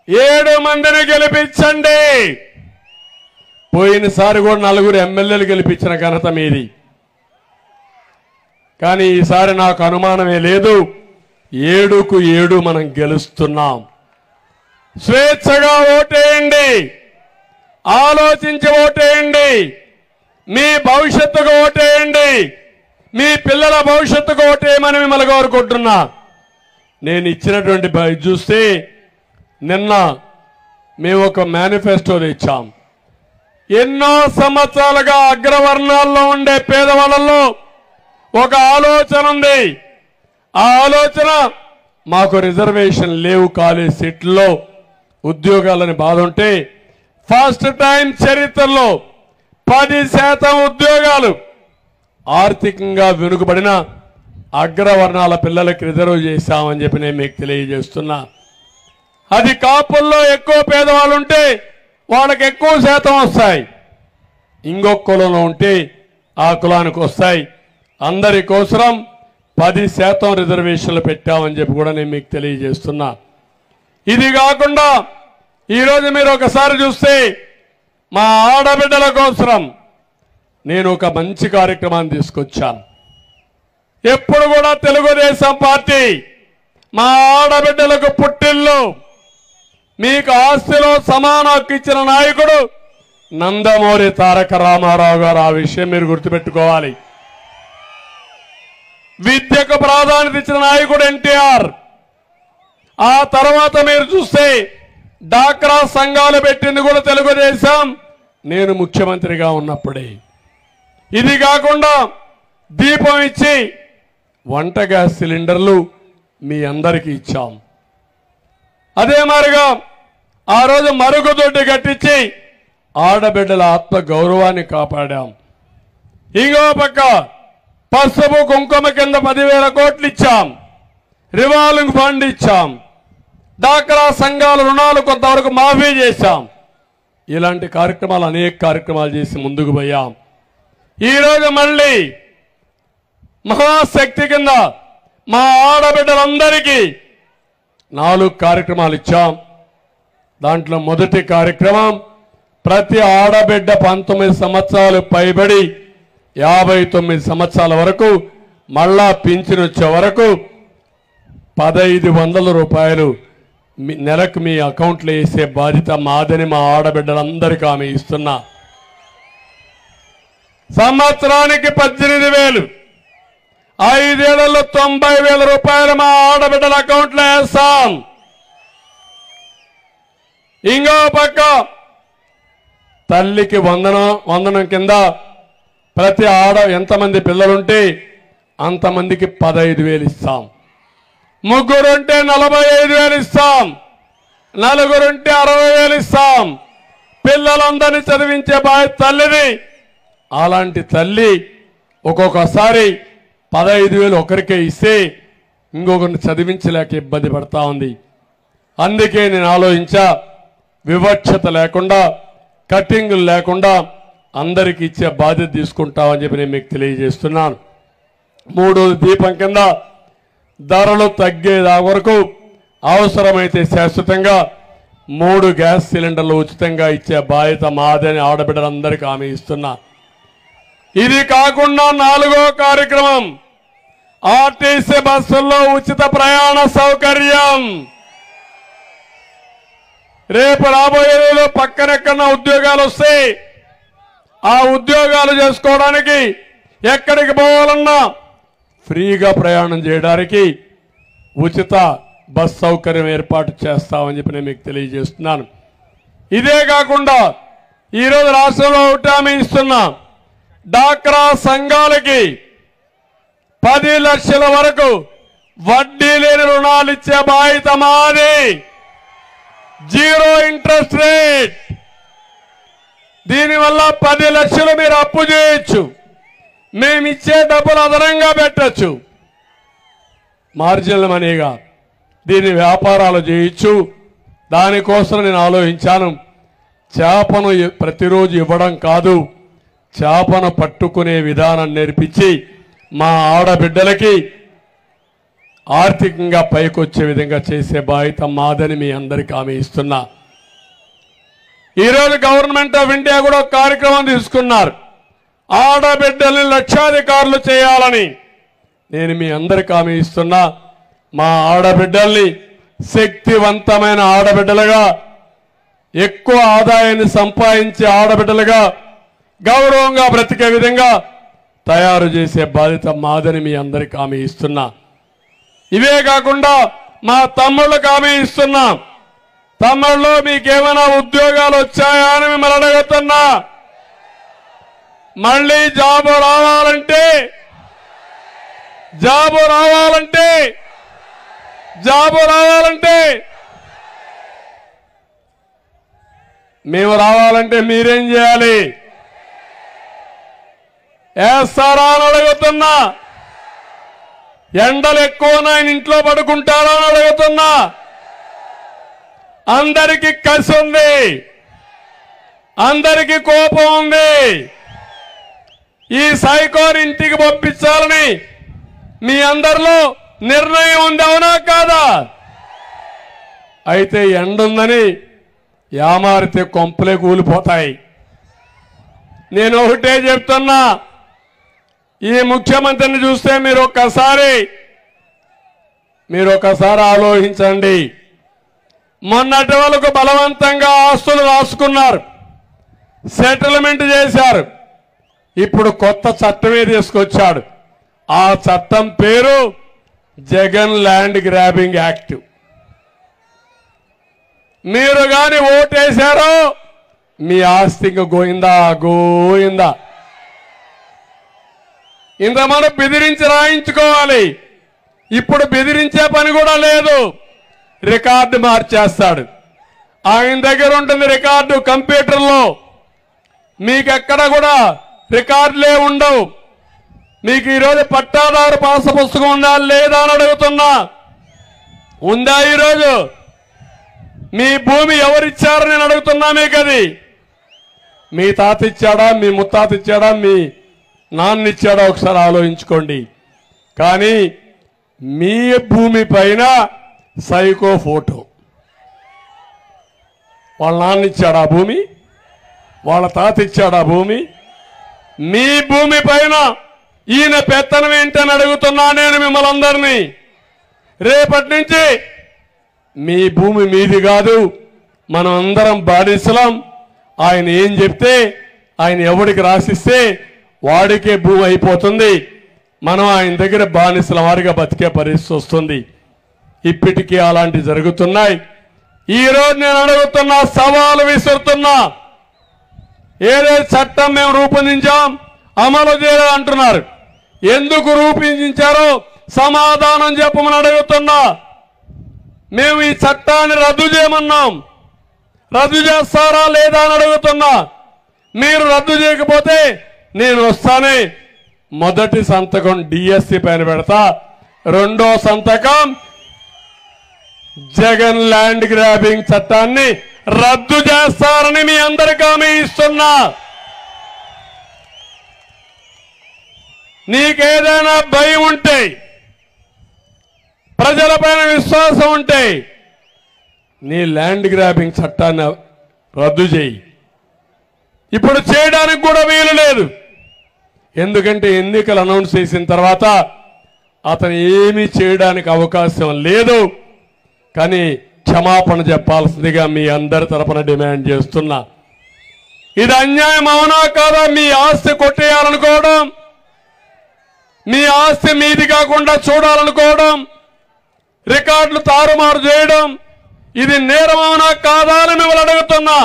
7 మందిని గెలిపించండి. పోయినసారి కూడా 4 ఎమ్మెల్యేలు గెలిపించిన ఘనత మీది. కానీ ఈసారి నాకు అనుమానమే లేదు, 7కు 7 మనం గెలుస్తున్నాం. స్వేచ్ఛగా ఓటేయండి, ఆలోచించి ఓటేయండి, మీ భవిష్యత్తుకు ఓటేయండి, మీ పిల్లల భవిష్యత్తుకు ఓటేయమని మిమ్మల్ని కోరుకుంటున్నా. నేను ఇచ్చినటువంటి చూస్తే నిన్న మేము ఒక మేనిఫెస్టో తెచ్చాం. ఎన్నో సంవత్సరాలుగా అగ్రవర్ణాల్లో ఉండే పేదవాళ్ళలో ఒక ఆలోచన ఉంది. ఆ ఆలోచన మాకు రిజర్వేషన్ లేవు, కాలేజ్ సీట్లలో ఉద్యోగాలని బాధ ఉంటే ఫస్ట్ టైం చరిత్రలో 10% ఉద్యోగాలు ఆర్థికంగా వెనుకబడిన అగ్రవర్ణాల పిల్లలకి రిజర్వ్ చేశామని చెప్పి నేను మీకు తెలియజేస్తున్నా. అది కాపుల్లో ఎక్కువ పేదవాళ్ళు ఉంటే వాళ్ళకి ఎక్కువ శాతం వస్తాయి, ఇంకొక కులంలో ఉంటే ఆ కులానికి వస్తాయి. అందరి కోసం 10% రిజర్వేషన్లు పెట్టామని చెప్పి కూడా నేను మీకు తెలియజేస్తున్నా. ఇది కాకుండా ఈరోజు మీరు ఒకసారి చూస్తే మా ఆడబిడ్డల కోసం నేను ఒక మంచి కార్యక్రమాన్ని తీసుకొచ్చాను. ఎప్పుడు కూడా తెలుగుదేశం పార్టీ మా ఆడబిడ్డలకు పుట్టిల్లు, మీకు ఆస్తిలో సమాన హక్కు ఇచ్చిన నాయకుడు నందమూరి తారక రామారావు గారు. ఆ విషయం మీరు గుర్తుపెట్టుకోవాలి. విద్యకు ప్రాధాన్యత ఇచ్చిన నాయకుడు ఎన్టీఆర్. ఆ తర్వాత మీరు చూస్తే డాక్రా సంఘాలు పెట్టింది కూడా తెలుగుదేశం, నేను ముఖ్యమంత్రిగా ఉన్నప్పుడే. ఇది కాకుండా దీపం ఇచ్చి వంట గ్యాస్ సిలిండర్లు మీ అందరికీ ఇచ్చాం. అదే మాదిరిగా ఆ రోజు మరుగుదొడ్డి కట్టించి ఆడబిడ్డల ఆత్మ గౌరవాన్ని కాపాడాం. ఇంకో పక్క పసుపు కుంకుమ కింద 10,000 కోట్లు ఇచ్చాం, రివాల్వింగ్ ఫండ్ ఇచ్చాం, డాక్రా సంఘాల రుణాలు కొంతవరకు మాఫీ చేశాం. ఇలాంటి కార్యక్రమాలు అనేక కార్యక్రమాలు చేసి ముందుకు పోయాం. ఈరోజు మళ్ళీ మహాశక్తి కింద మా ఆడబిడ్డలందరికీ 4 కార్యక్రమాలు ఇచ్చాం. దాంట్లో మొదటి కార్యక్రమం ప్రతి ఆడబిడ్డ 19 సంవత్సరాలు పైబడి 59 సంవత్సరాల వరకు మళ్ళా పింఛను వచ్చే వరకు 1500 రూపాయలు నెలకు మీ అకౌంట్లో వేసే బాధ్యత మాదని మా ఆడబిడ్డలందరికీ ఆమె ఇస్తున్నా. సంవత్సరానికి 18,000, 5 ఏళ్లలో 90,000 రూపాయలు మా ఆడబిడ్డల అకౌంట్లో వేస్తాం. ఇంకో పక్క తల్లికి వందనం కింద ప్రతి ఎంతమంది పిల్లలుంటే అంతమందికి 15,000 ఇస్తాం. 3 ఉంటే 45,000 ఇస్తాం. 4 ఉంటే 60,000 ఇస్తాం. పిల్లలందరినీ చదివించే బాధ్యత తల్లిది. అలాంటి తల్లి ఒక్కొక్కసారి 15,000 ఒకరికే ఇస్తే ఇంకొకరిని చదివించలేక ఇబ్బంది పడతా ఉంది. అందుకే నేను ఆలోచించా, వివక్షత లేకుండా, కటింగులు లేకుండా అందరికి ఇచ్చే బాధ్యత తీసుకుంటామని చెప్పి నేను మీకు తెలియజేస్తున్నాను. 3వ దీపం కింద ధరలు తగ్గేదా వరకు అవసరమైతే శాశ్వతంగా 3 గ్యాస్ సిలిండర్లు ఉచితంగా ఇచ్చే బాధ్యత మాదని ఆడబిడ్డలందరికీ హామీ ఇస్తున్నా. ఇది కాకుండా 4వ కార్యక్రమం ఆర్టీసీ బస్సుల్లో ఉచిత ప్రయాణ సౌకర్యం. రేపు రాబోయే రోజుల్లో పక్కనెక్కడన్నా ఉద్యోగాలు వస్తే ఆ ఉద్యోగాలు చేసుకోవడానికి ఎక్కడికి పోవాలన్నా ఫ్రీగా ప్రయాణం చేయడానికి ఉచిత బస్ సౌకర్యం ఏర్పాటు చేస్తామని చెప్పి నేను మీకు తెలియజేస్తున్నాను. ఇదే కాకుండా ఈరోజు రాష్ట్రంలో ఒకటి హామీ ఇస్తున్నా, డాక్రా సంఘాలకి 10 లక్షల వరకు వడ్డీ లేని రుణాలు ఇచ్చే బాధ్యత మాది. 0 ఇంట్రెస్ట్ రేట్. దీనివల్ల 10 లక్షలు మీరు అప్పు చేయొచ్చు. మేమిచ్చే డబ్బులు అదనంగా పెట్టచ్చు. మార్జినల్ మనీగా దీని వ్యాపారాలు చేయొచ్చు. దానికోసం నేను ఆలోచించాను. చేపను ప్రతిరోజు ఇవ్వడం కాదు, చేపను పట్టుకునే విధానం నేర్పించి మా ఆడబిడ్డలకి ఆర్థికంగా పైకొచ్చే విధంగా చేసే బాధ్యత మాదని మీ అందరికీ హామీ ఇస్తున్నా. ఈరోజు గవర్నమెంట్ ఆఫ్ ఇండియా కూడా ఒక కార్యక్రమం తీసుకున్నారు, ఆడబిడ్డల్ని లక్షాధికారులు చేయాలని. నేను మీ అందరికీ హామీ ఇస్తున్నా, మా ఆడబిడ్డల్ని శక్తివంతమైన ఆడబిడ్డలుగా, ఎక్కువ ఆదాయాన్ని సంపాదించే ఆడబిడ్డలుగా, గౌరవంగా బ్రతికే విధంగా తయారు చేసే బాధ్యత మాదని మీ అందరికీ హామీ ఇస్తున్నా. ఇవే కాకుండా మా తమ్ముళ్ళకి హామీ ఇస్తున్నా, తమ్ముళ్ళు మీకేమైనా ఉద్యోగాలు వచ్చాయా అని మిమ్మల్ని అడుగుతున్నా. మళ్ళీ జాబు రావాలంటే మేము రావాలంటే మీరేం చేయాలి? వేస్తారా అని అడుగుతున్నా. ఎండలు ఎక్కువ ఇంట్లో పడుకుంటారా అని అడుగుతున్నా. అందరికీ కసి ఉంది, అందరికీ కోపం ఉంది. ఈ సైకోని ఇంటికి పంపించాలని మీ అందరిలో నిర్ణయం ఉంది, అవునా కాదా? అయితే ఎండుందని యామారితే కొంపలే కూలిపోతాయి. నేను ఒకటే చెప్తున్నా, ఈ ముఖ్యమంత్రిని చూస్తే మీరు ఒక్కసారి ఆలోచించండి. మొన్నటి వరకు బలవంతంగా ఆస్తులు రాసుకున్నారు, సెటిల్మెంట్ చేశారు. ఇప్పుడు కొత్త చట్టమే తీసుకొచ్చాడు. ఆ చట్టం పేరు జగన్ ల్యాండ్ గ్రాబింగ్ యాక్ట్. మీరు గాని ఓటేశారో మీ ఆస్తి గోయిందా. ఇంతమంది బెదిరించి రాయించుకోవాలి. ఇప్పుడు బెదిరించే పని కూడా లేదు, రికార్డు మార్చేస్తాడు. ఆయన దగ్గర ఉంటుంది రికార్డు కంప్యూటర్లో. మీకెక్కడ కూడా రికార్డులే ఉండవు. మీకు ఈరోజు పట్టాదారు పాస్ పుస్తకం ఉందా లేదా అని అడుగుతున్నా. ఉందా? ఈరోజు మీ భూమి ఎవరిచ్చారని నేను అడుగుతున్నా. మీకు అది మీ తాత ఇచ్చాడా, మీ ముత్తాత ఇచ్చాడా, మీ నాన్న ఇచ్చాడా? ఒకసారి ఆలోచించుకోండి. కానీ మీ భూమి పైన సైకో ఫోటో. వాళ్ళ నాన్న ఇచ్చాడు ఆ భూమి, వాళ్ళ తాత ఇచ్చాడు ఆ భూమి. మీ భూమి పైన ఈయన పెత్తనం ఏంటని అడుగుతున్నా నేను మిమ్మల్ని అందరినీ. రేపటి నుంచి మీ భూమి మీది కాదు, మనం అందరం బానిసలం. ఆయన ఏం చెప్తే, ఆయన ఎవడికి రాసిస్తే వాడికే భూమి అయిపోతుంది. మనం ఆయన దగ్గర బానిసల వారిగా బతికే పరిస్థితి వస్తుంది. ఇప్పటికీ అలాంటివి జరుగుతున్నాయి. ఈరోజు నేను అడుగుతున్నా, సవాలు విసురుతున్నా. ఏదైతే చట్టం మేము రూపొందించాం అమలు చేయాలంటున్నారు. ఎందుకు రూపొందించారో సమాధానం చెప్పమని అడుగుతున్నా. మేము ఈ చట్టాన్ని రద్దు చేయమన్నాం, రద్దు చేస్తారా లేదా అని అడుగుతున్నా. మీరు రద్దు చేయకపోతే నేను వస్తానే మొదటి సంతకం డిఎస్సి పైన పెడతా, రెండో సంతకం జగన్ ల్యాండ్ గ్రాబింగ్ చట్టాన్ని రద్దు చేస్తారని మీ అందరికీ హామీ ఇస్తున్నా. నీకేదైనా భయం ఉంటే, ప్రజలపైన విశ్వాసం ఉంటే నీ ల్యాండ్ గ్రాబింగ్ చట్టాన్ని రద్దు చేయి. ఇప్పుడు చేయడానికి కూడా వీలు లేదు. ఎందుకంటే ఎన్నికలు అనౌన్స్ చేసిన తర్వాత అతను ఏమీ చేయడానికి అవకాశం లేదు. కానీ క్షమాపణ చెప్పాల్సిందిగా మీ అందరి తరపున డిమాండ్ చేస్తున్నా. ఇది అన్యాయం అవునా కాదా? మీ ఆస్తి కొట్టేయాలనుకోవడం, మీ ఆస్తి మీది కాకుండా చూడాలనుకోవడం, రికార్డులు తారుమారు చేయడం, ఇది నేరం అవునా కాదా అని మిమ్మల్ని అడుగుతున్నా.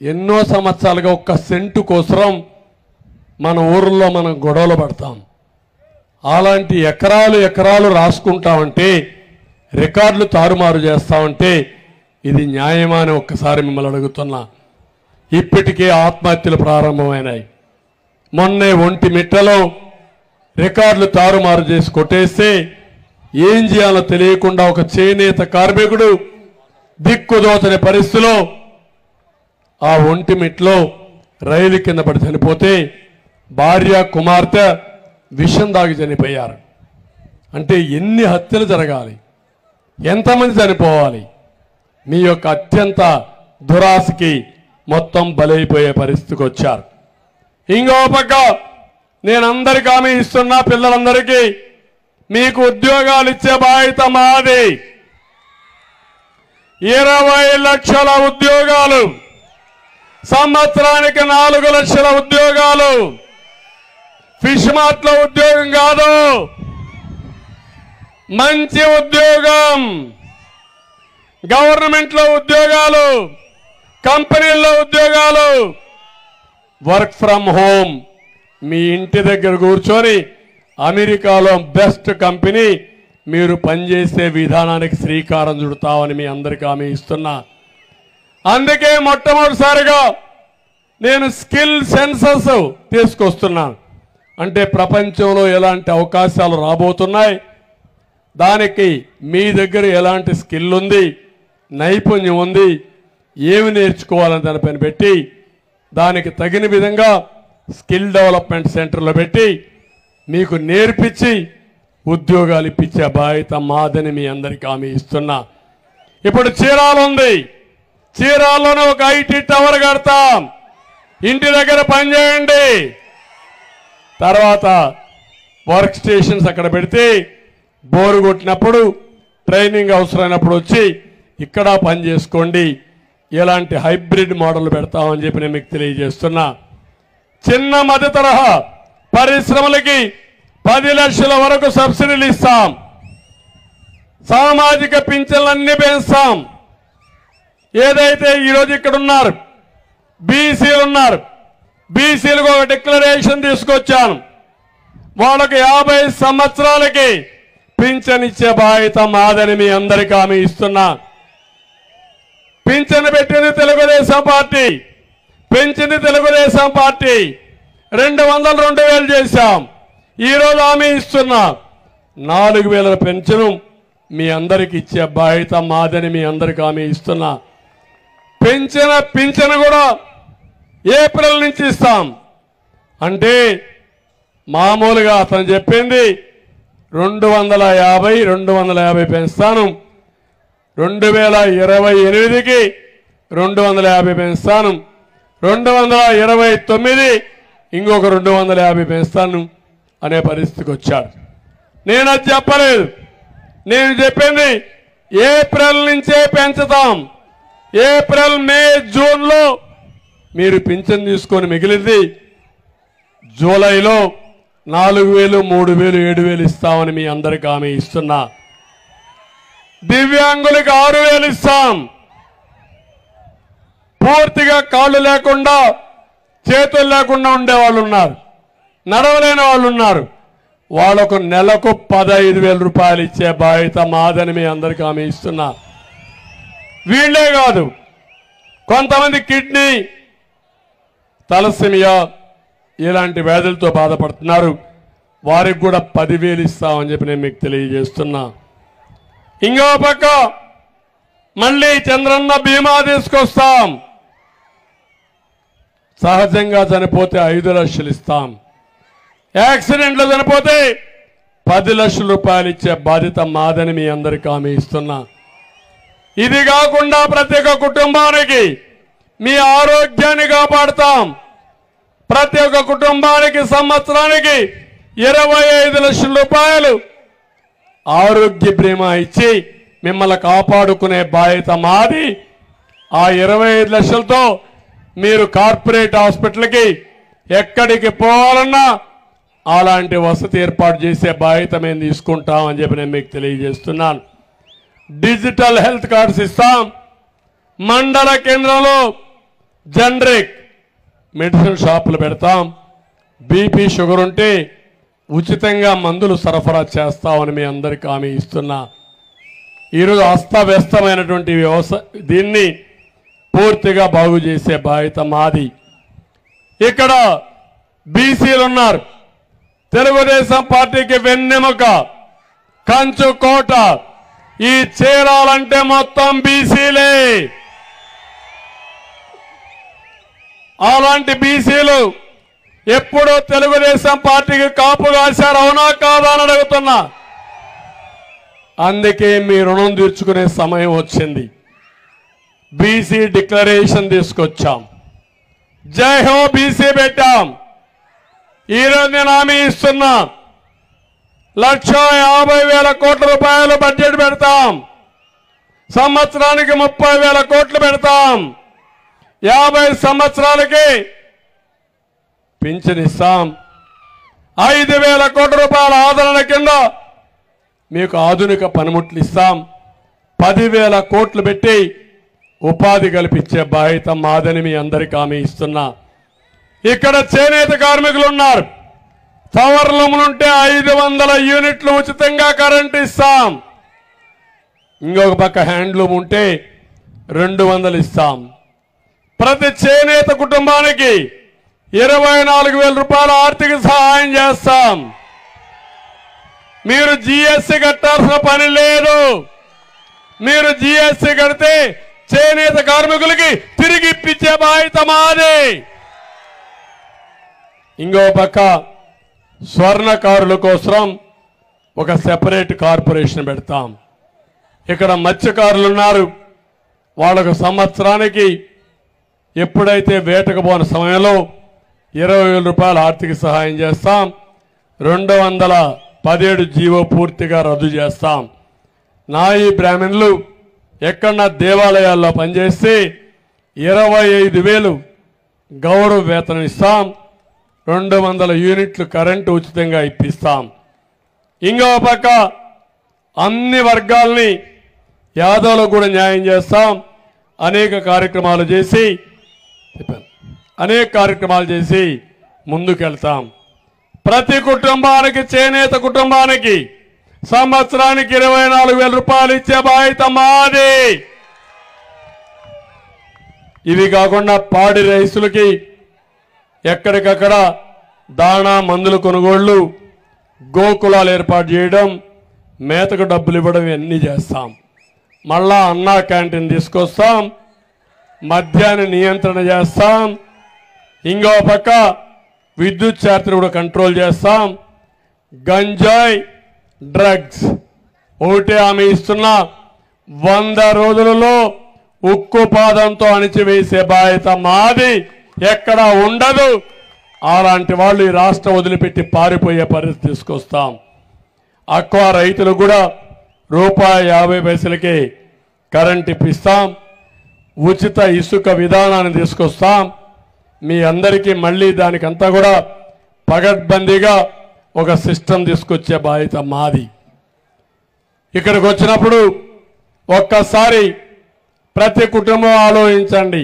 ఎన్నో సంవత్సరాలుగా ఒక్క సెంటు కోసం మన ఊర్లో మనం గొడవలు పడతాం. అలాంటి ఎకరాలు ఎకరాలు రాసుకుంటామంటే, రికార్డులు తారుమారు చేస్తామంటే ఇది న్యాయమా అని ఒక్కసారి మిమ్మల్ని అడుగుతున్నా. ఇప్పటికే ఆత్మహత్యలు ప్రారంభమైనాయి. మొన్నే ఒంటిమిట్టలో రికార్డులు తారుమారు చేసి కొట్టేస్తే ఏం చేయాలో తెలియకుండా ఒక చేనేత కార్మికుడు దిక్కుదోచని పరిస్థితిలో ఆ ఒంటిమిట్లో రైలు కింద పడి చనిపోతే భార్య కుమార్తె విషం దాగి చనిపోయారు. అంటే ఎన్ని హత్యలు జరగాలి, ఎంతమంది చనిపోవాలి? మీ యొక్క అత్యంత దురాశకి మొత్తం బలైపోయే పరిస్థితికి వచ్చారు. ఇంకో పక్క నేను అందరికీ హామీ ఇస్తున్నా, పిల్లలందరికీ మీకు ఉద్యోగాలు ఇచ్చే బాధ్యత మాది. 20 లక్షల ఉద్యోగాలు, సంవత్సరానికి 4 లక్షల ఉద్యోగాలు. ఫిష్ మార్ట్ లో ఉద్యోగం కాదు, మంచి ఉద్యోగం. గవర్నమెంట్ లో ఉద్యోగాలు, కంపెనీల్లో ఉద్యోగాలు, వర్క్ ఫ్రమ్ హోమ్. మీ ఇంటి దగ్గర కూర్చొని అమెరికాలో బెస్ట్ కంపెనీ మీరు పనిచేసే విధానానికి శ్రీకారం చుడతామని మీ అందరికీ హామీ ఇస్తున్నా. అందుకే మొట్టమొదటిసారిగా నేను స్కిల్ సెన్సస్ తీసుకొస్తున్నాను. అంటే ప్రపంచంలో ఎలాంటి అవకాశాలు రాబోతున్నాయి, దానికి మీ దగ్గర ఎలాంటి స్కిల్ ఉంది, నైపుణ్యం ఉంది, ఏమి నేర్చుకోవాలని దానిపైన పెట్టి దానికి తగిన విధంగా స్కిల్ డెవలప్మెంట్ సెంటర్లో పెట్టి మీకు నేర్పించి ఉద్యోగాలు ఇప్పించే బాధ్యత మాదని మీ అందరికీ హామీ ఇస్తున్నా. ఇప్పుడు చీరాల ఉంది, చీరాల్లోనే ఒక ఐటీ టవర్ కడతాం. ఇంటి దగ్గర పనిచేయండి. తర్వాత వర్క్ స్టేషన్స్ అక్కడ పెడితే బోరు కొట్టినప్పుడు ట్రైనింగ్ అవసరమైనప్పుడు వచ్చి ఇక్కడ పని చేసుకోండి. ఎలాంటి హైబ్రిడ్ మోడల్ పెడతామని చెప్పి నేను మీకు తెలియజేస్తున్నా. చిన్న మధ్య తరహా పరిశ్రమలకి 10 లక్షల వరకు సబ్సిడీలు ఇస్తాం. సామాజిక పింఛన్లన్నీ పెంచుతాం. ఏదైతే ఈరోజు ఇక్కడ ఉన్నారు బీసీలు ఉన్నారు, బీసీలకు ఒక డిక్లరేషన్ తీసుకొచ్చాను. వాళ్ళకి 50 సంవత్సరాలకి పింఛన్ ఇచ్చే బాధ్యత మాదని మీ అందరికీ హామీ ఇస్తున్నా. పింఛన్ పెట్టింది తెలుగుదేశం పార్టీ, పెంచింది తెలుగుదేశం పార్టీ. 200 2000 చేశాం. ఈరోజు హామీ ఇస్తున్నా 4000 పెన్షన్ మీ అందరికి ఇచ్చే బాధ్యత మాదని మీ అందరికి హామీ ఇస్తున్నా. పింఛన్ కూడా ఏప్రిల్ నుంచి ఇస్తాం. అంటే మామూలుగా అతను చెప్పింది 250 250 పెంచుతాను. 2028కి 250 పెంచుతాను. 229 ఇంకొక 250 పెంచుతాను అనే పరిస్థితికి వచ్చాడు. నేను అది చెప్పలేదు. నేను చెప్పింది ఏప్రిల్ నుంచే పెంచుతాం. ఏప్రిల్ మే జూన్లో మీరు పింఛన్ తీసుకొని మిగిలింది జూలైలో 4000 3000 7000 ఇస్తామని మీ అందరికీ హామీ ఇస్తున్నా. దివ్యాంగులకు 6000 ఇస్తాం. పూర్తిగా కాళ్ళు లేకుండా చేతులు లేకుండా ఉండేవాళ్ళు ఉన్నారు, నడవలేని వాళ్ళు ఉన్నారు. వాళ్ళకు నెలకు 15,000 రూపాయలు ఇచ్చే బాధ్యత మాదని మీ అందరికీ హామీ ఇస్తున్నా. వీళ్ళే కాదు, కొంతమంది కిడ్నీ, తలసేమియా ఇలాంటి వ్యాధులతో బాధపడుతున్నారు. వారికి కూడా 10,000 ఇస్తామని చెప్పి నేను మీకు తెలియజేస్తున్నా. ఇంకో పక్క మళ్ళీ చంద్రన్న బీమా తీసుకొస్తాం. సహజంగా చనిపోతే 5 లక్షలు ఇస్తాం. యాక్సిడెంట్లో చనిపోతే 10 లక్షల రూపాయలు ఇచ్చే బాధ్యత మాదని మీ అందరికీ హామీ ఇస్తున్నా. ఇది కాకుండా ప్రతి ఒక్క కుటుంబానికి మీ ఆరోగ్యాన్ని కాపాడుతాం. ప్రతి ఒక్క కుటుంబానికి సంవత్సరానికి 25 లక్షల రూపాయలు ఆరోగ్య బీమా ఇచ్చి మిమ్మల్ని కాపాడుకునే బాధ్యత మాది. ఆ 25 లక్షలతో మీరు కార్పొరేట్ హాస్పిటల్కి ఎక్కడికి పోవాలన్నా అలాంటి వసతి ఏర్పాటు చేసే బాధ్యత మేము తీసుకుంటామని చెప్పి నేను మీకు తెలియజేస్తున్నాను. డిజిటల్ హెల్త్ కార్డ్స్ ఇస్తాం. మండల కేంద్రంలో జనరిక్ మెడిసిన్ షాపులు పెడతాం. బీపీ షుగర్ ఉంటే ఉచితంగా మందులు సరఫరా చేస్తామని మీ అందరికీ హామీ ఇస్తున్నా. ఈరోజు అస్తవ్యస్తమైనటువంటి దీన్ని పూర్తిగా బాగు చేసే బాధ్యత మాది. ఇక్కడ బీసీలు ఉన్నారు. తెలుగుదేశం పార్టీకి వెన్నెముక, కంచు కోట. ఈ చేరాలంటే మొత్తం బీసీలే. అలాంటి బీసీలు ఎప్పుడూ తెలుగుదేశం పార్టీకి కాపు కాశారు, అవునా కాదా అని అడుగుతున్నా. అందుకే మీ రుణం తీర్చుకునే సమయం వచ్చింది. బీసీ డిక్లరేషన్ తీసుకొచ్చాం. జై హో బీసీ పెట్టాం. ఈరోజు నేను హామీ ఇస్తున్నా, 1,50,000 కోట్ల రూపాయలు బడ్జెట్ పెడతాం. సంవత్సరానికి 30,000 కోట్లు పెడతాం. 50 సంవత్సరాలకి పింఛన్ ఇస్తాం. 5,000 కోట్ల రూపాయల ఆదరణ కింద మీకు ఆధునిక పనిముట్లు ఇస్తాం. 10,000 కోట్లు పెట్టి ఉపాధి కల్పించే బాధ్యత మాదని మీ అందరికీ హామీ ఇస్తున్నా. ఇక్కడ చేనేత కార్మికులు ఉన్నారు. సవర్ణములుంటే 500 యూనిట్లు ఉచితంగా కరెంటు ఇస్తాం. ఇంకొక పక్క హ్యాండ్లూమ్ ఉంటే 200 ఇస్తాం. ప్రతి చేనేత కుటుంబానికి 24,000 రూపాయల ఆర్థిక సహాయం చేస్తాం. మీరు జీఎస్టీ కట్టాల్సిన పని లేదు. మీరు జీఎస్టీ కడితే చేనేత కార్మికులకి తిరిగి ఇప్పించే బాధ్యత మాది. ఇంకో పక్క స్వర్ణకారుల కోసం ఒక సెపరేట్ కార్పొరేషన్ పెడతాం. ఇక్కడ మత్స్యకారులు ఉన్నారు. వాళ్ళకు సంవత్సరానికి ఎప్పుడైతే వేటకు పోని సమయంలో 20,000 రూపాయల ఆర్థిక సహాయం చేస్తాం. 217 జీవో పూర్తిగా రద్దు చేస్తాం. నాయి బ్రాహ్మణులు ఎక్కడన్నా దేవాలయాల్లో పనిచేస్తే 25,000 గౌరవ వేతనం ఇస్తాం. 200 యూనిట్లు కరెంటు ఉచితంగా ఇప్పిస్తాం. ఇంకో పక్క అన్ని వర్గాల్ని యాదవులకు కూడా న్యాయం చేస్తాం. అనేక కార్యక్రమాలు చేసి ముందుకెళ్తాం. ప్రతి కుటుంబానికి, చేనేత కుటుంబానికి సంవత్సరానికి 24,000 రూపాయలు ఇచ్చే బాధ్యత మాది. ఇవి కాకుండా పాడి రైతులకి ఎక్కడికక్కడ దాణా మందుల కొనుగోళ్లు, గోకులాలు ఏర్పాటు చేయడం, మేతకు డబ్బులు ఇవ్వడం ఇవన్నీ చేస్తాం. మళ్ళా అన్నా క్యాంటీన్ తీసుకొస్తాం. మద్యాన్ని నియంత్రణ చేస్తాం. ఇంకో పక్క విద్యుత్ ఛార్జీలు కూడా కంట్రోల్ చేస్తాం. గంజాయి, డ్రగ్స్ ఒకటే హామీ ఇస్తున్నా, 100 రోజులలో ఉక్కుపాదంతో అణిచివేసే బాధ్యత మాది, ఎక్కడా ఉండదు. అలాంటి వాళ్ళు ఈ రాష్ట్రం వదిలిపెట్టి పారిపోయే పరిస్థితి తీసుకొస్తాం. అక్వా రైతులు కూడా ₹1.50కే కరెంట్ ఇప్పిస్తాం. ఉచిత ఇసుక విధానాన్ని తీసుకొస్తాం. మీ అందరికీ మళ్ళీ దానికంతా కూడా పగడ్బందీగా ఒక సిస్టమ్ తీసుకొచ్చే బాధ్యత మాది. ఇక్కడికి వచ్చినప్పుడు ఒక్కసారి ప్రతి కుటుంబం ఆలోచించండి.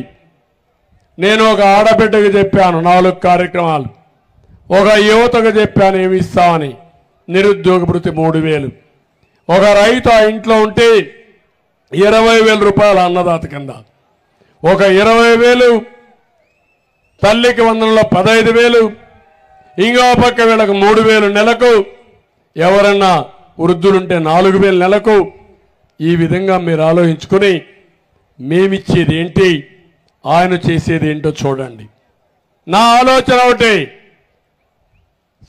నేను ఒక ఆడబిడ్డకు చెప్పాను 4 కార్యక్రమాలు, ఒక యువతకు చెప్పాను ఏమి ఇస్తామని, నిరుద్యోగ భృతి 3000, ఒక రైతు ఆ ఇంట్లో ఉంటే 20,000 రూపాయలు అన్నదాత కింద, ఒక 20,000 తల్లికి వందనంలో 15,000, ఇంకో పక్క వీళ్ళకు 3,000 నెలకు, ఎవరన్నా వృద్ధులుంటే 4,000 నెలకు. ఈ విధంగా మీరు ఆలోచించుకుని మేమిచ్చేది ఏంటి, ఆయన చేసేది ఏంటో చూడండి. నా ఆలోచన ఒకటి,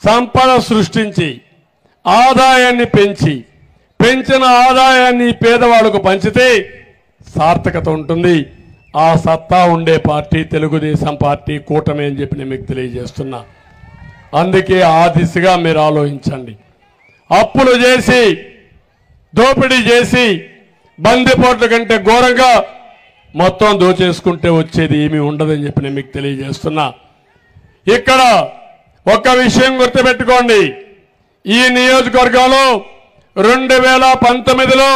సంపద సృష్టించి ఆదాయాన్ని పెంచిన ఆదాయాన్ని పేదవాళ్ళకు పంచితే సార్థకత ఉంటుంది. ఆ సత్తా ఉండే పార్టీ తెలుగుదేశం పార్టీ, కూటమి అని చెప్పి నేను మీకు తెలియజేస్తున్నా. అందుకే ఆ దిశగా మీరు ఆలోచించండి. అప్పులు చేసి దోపిడీ చేసి బందిపోట్ల కంటే ఘోరంగా మొత్తం దోచేసుకుంటే వచ్చేది ఏమీ ఉండదని చెప్పి నేను మీకు తెలియజేస్తున్నా. ఇక్కడ ఒక్క విషయం గుర్తుపెట్టుకోండి, ఈ నియోజకవర్గంలో 2019లో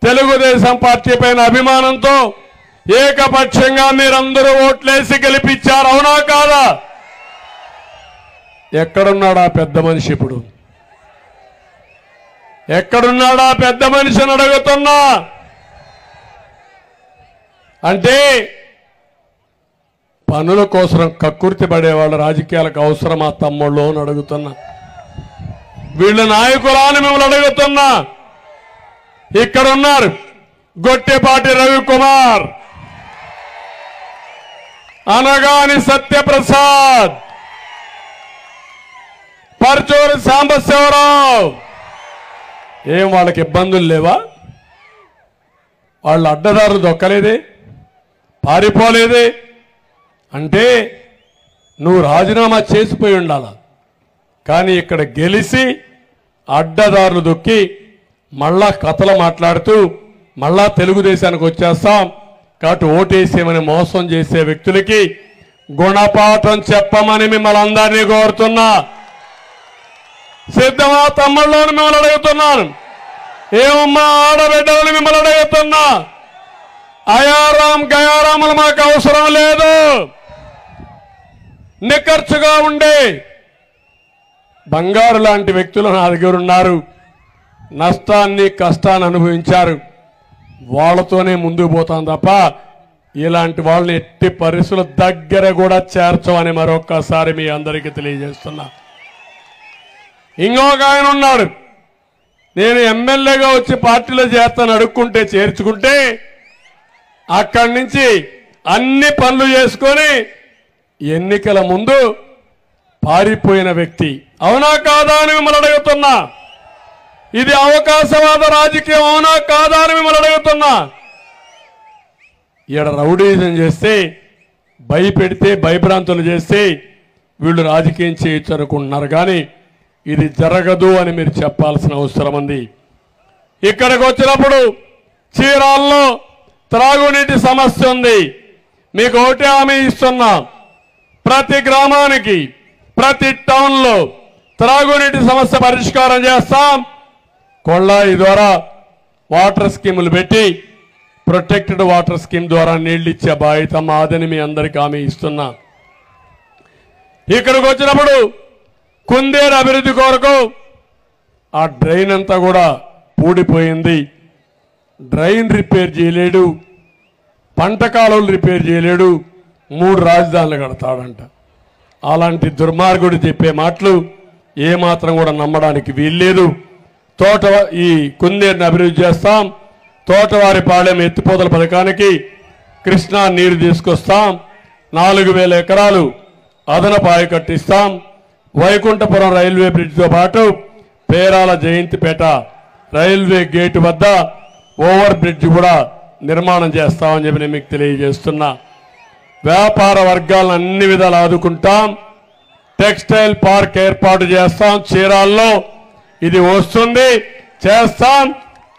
తెలుగుదేశం పార్టీ పైన అభిమానంతో ఏకపక్షంగా మీరందరూ ఓట్లేసి గెలిపించారు, అవునా కాదా? ఎక్కడున్నాడా పెద్ద మనిషి? ఇప్పుడు ఎక్కడున్నాడా పెద్ద మనిషిని అడుగుతున్నా. అంటే పనుల కోసం కక్కుర్తి పడేవాళ్ళు రాజకీయాలకు అవసరమా తమ్ముళ్ళు అని అడుగుతున్నా. వీళ్ళ నాయకులని మిమ్మల్ని అడుగుతున్నా. ఇక్కడ ఉన్నారు గొట్టెపాటి రవికుమార్, అనగాని సత్యప్రసాద్, పర్చూరి సాంబశివరావు. ఏం వాళ్ళకి ఇబ్బందులు లేవా? వాళ్ళు అడ్డదారులు దొక్కలేదే, పారిపోలేదే. అంటే నువ్వు రాజీనామా చేసిపోయి ఉండాల. కానీ ఇక్కడ గెలిచి అడ్డదారులు దొక్కి మళ్ళా కథలు మాట్లాడుతూ మళ్ళా తెలుగుదేశానికి వచ్చేస్తాం కాబట్టి ఓటేసేమని మోసం చేసే వ్యక్తులకి గుణపాఠం చెప్పమని మిమ్మల్ని అందరినీ కోరుతున్నా. సిద్ధమా తమ్ముళ్ళని మిమ్మల్ని అడుగుతున్నాను. ఏమమ్మా ఆడబిడ్డలని మిమ్మల్ని అడుగుతున్నా. అయారాం గయారాములు మాకు అవసరం లేదు. నిఖర్చుగా ఉండే బంగారు లాంటి వ్యక్తులు నా దగ్గర ఉన్నారు. నష్టాన్ని కష్టాన్ని అనుభవించారు. వాళ్ళతోనే ముందుకు పోతాం తప్ప ఇలాంటి వాళ్ళని ఎట్టి పరిస్థితుల దగ్గర కూడా చేర్చమని మరొక్కసారి మీ అందరికీ తెలియజేస్తున్నా. ఇంకొక ఆయన ఉన్నాడు, నేను ఎమ్మెల్యేగా వచ్చి పార్టీలో చేస్తాను అడుక్కుంటే చేర్చుకుంటే అక్కడి నుంచి అన్ని పనులు చేసుకొని ఎన్నికల ముందు పారిపోయిన వ్యక్తి, అవునా కాదా అని మిమ్మల్ని అడుగుతున్నా. ఇది అవకాశవాద రాజకీయం అవునా కాదా అని మిమ్మల్ని అడుగుతున్నా. ఈడ రౌడీజం చేస్తే భయపెడితే భయభ్రాంతులు చేస్తే వీళ్ళు రాజకీయం చేయొచ్చు అనుకుంటున్నారు. కానీ ఇది జరగదు అని మీరు చెప్పాల్సిన అవసరం ఉంది. ఇక్కడికి వచ్చినప్పుడు చీరాల్లో త్రాగునీటి సమస్య ఉంది. మీకు ఒకటే హామీ ఇస్తున్నా, ప్రతి గ్రామానికి ప్రతి టౌన్లో త్రాగునీటి సమస్య పరిష్కారం చేస్తాం. కొళ్ళాయి ద్వారా వాటర్ స్కీములు పెట్టి ప్రొటెక్టెడ్ వాటర్ స్కీమ్ ద్వారా నీళ్లు ఇచ్చే బాధ్యత మాదని మీ అందరికీ హామీ ఇస్తున్నా. ఇక్కడికి వచ్చినప్పుడు కుందేరు అభివృద్ధి కొరకు ఆ డ్రైన్ అంతా కూడా పూడిపోయింది. డ్రైన్ రిపేర్ చేయలేడు, పంట కాలువలు రిపేర్ చేయలేడు, 3 రాజధానులు కడతాడంట. అలాంటి దుర్మార్గుడు చెప్పే మాటలు ఏమాత్రం కూడా నమ్మడానికి వీల్లేదు. ఈ కుందేరుని అభివృద్ధి చేస్తాం. తోటవారిపాలెం ఎత్తిపోతల పథకానికి కృష్ణా నీరు తీసుకొస్తాం. 4,000 ఎకరాలు అదనపు ఆయకట్టిస్తాం. వైకుంఠపురం రైల్వే బ్రిడ్జ్తో పాటు పేరాల జయంతిపేట రైల్వే గేటు వద్ద ఓవర్ బ్రిడ్జ్ కూడా నిర్మాణం చేస్తామని చెప్పి నేను మీకు తెలియజేస్తున్నా. వ్యాపార వర్గాలను అన్ని విధాలు ఆదుకుంటాం. టెక్స్టైల్ పార్క్ ఏర్పాటు చేస్తాం. చీరాల్లో ఇది వస్తుంది, చేస్తాం.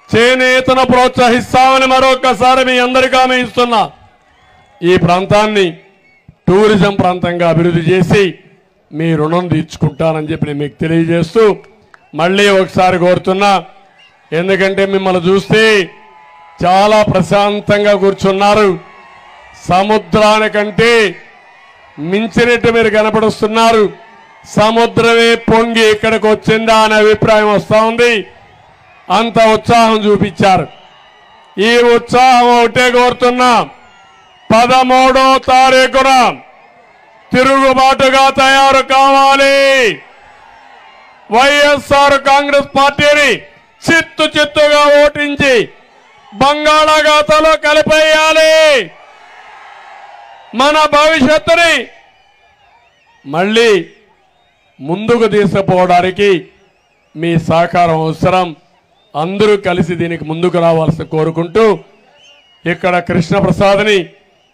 చేనేతను ప్రోత్సహిస్తామని మరొకసారి మీ అందరికీ హామీ ఇస్తున్నా. ఈ ప్రాంతాన్ని టూరిజం ప్రాంతంగా అభివృద్ధి చేసి మీ రుణం తీర్చుకుంటానని చెప్పి నేను మీకు తెలియజేస్తూ మళ్ళీ ఒకసారి కోరుతున్నా. ఎందుకంటే మిమ్మల్ని చూస్తే చాలా ప్రశాంతంగా కూర్చున్నారు. సముద్రానికంటే మించినట్టు మీరు కనపడుస్తున్నారు. సముద్రమే పొంగి ఇక్కడికి వచ్చిందా అనే అభిప్రాయం వస్తూ ఉంది. అంత ఉత్సాహం చూపించారు. ఈ ఉత్సాహం ఒకటే కోరుతున్నా. 13వ తారీఖున తిరుగుబాటుగా తయారు కావాలి. వైఎస్ఆర్ కాంగ్రెస్ పార్టీని చిత్తుగా ఓటించి బంగాళాఖాతంలో కలిపేయాలి. మన భవిష్యత్తుని మళ్ళీ ముందుకు తీసుకుపోవడానికి మీ సహకారం అవసరం. అందరూ కలిసి దీనికి ముందుకు రావాల్సి కోరుకుంటూ ఇక్కడ కృష్ణప్రసాద్ని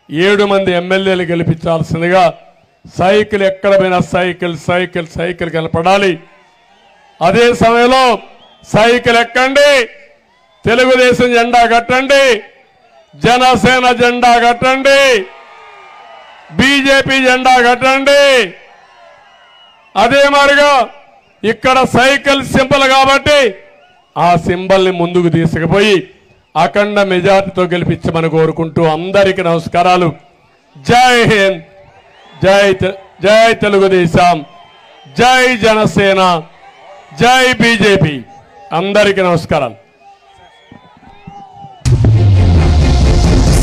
7 మంది ఎమ్మెల్యేలు గెలిపించాల్సిందిగా సైకిల్ ఎక్కడ పోయినా సైకిల్ కనపడాలి. అదే సమయంలో సైకిల్ ఎక్కండి, తెలుగుదేశం జెండా కట్టండి, జనసేన జెండా కట్టండి, బీజేపీ జెండా కట్టండి. అదే మాదిరిగా ఇక్కడ సైకిల్ సింబల్ కాబట్టి ఆ సింబల్ని ముందుకు తీసుకుపోయి అఖండ మెజార్టీతో గెలిపించమని కోరుకుంటూ అందరికీ నమస్కారాలు. జై హింద్, జై తెలుగుదేశం, జై జనసేన, జై బీజేపీ. అందరికీ నమస్కారాలు.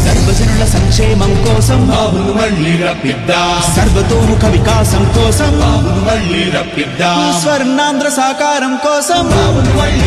సర్వజనుల సంక్షేమం కోసం బాబును మళ్ళీ రప్పిద్దాం. సర్వతోముఖ వికాసం కోసం బాబును మళ్ళీ రప్పిద్దాం. స్వర్ణాంధ్ర సాకారం కోసం బాబును మళ్ళీ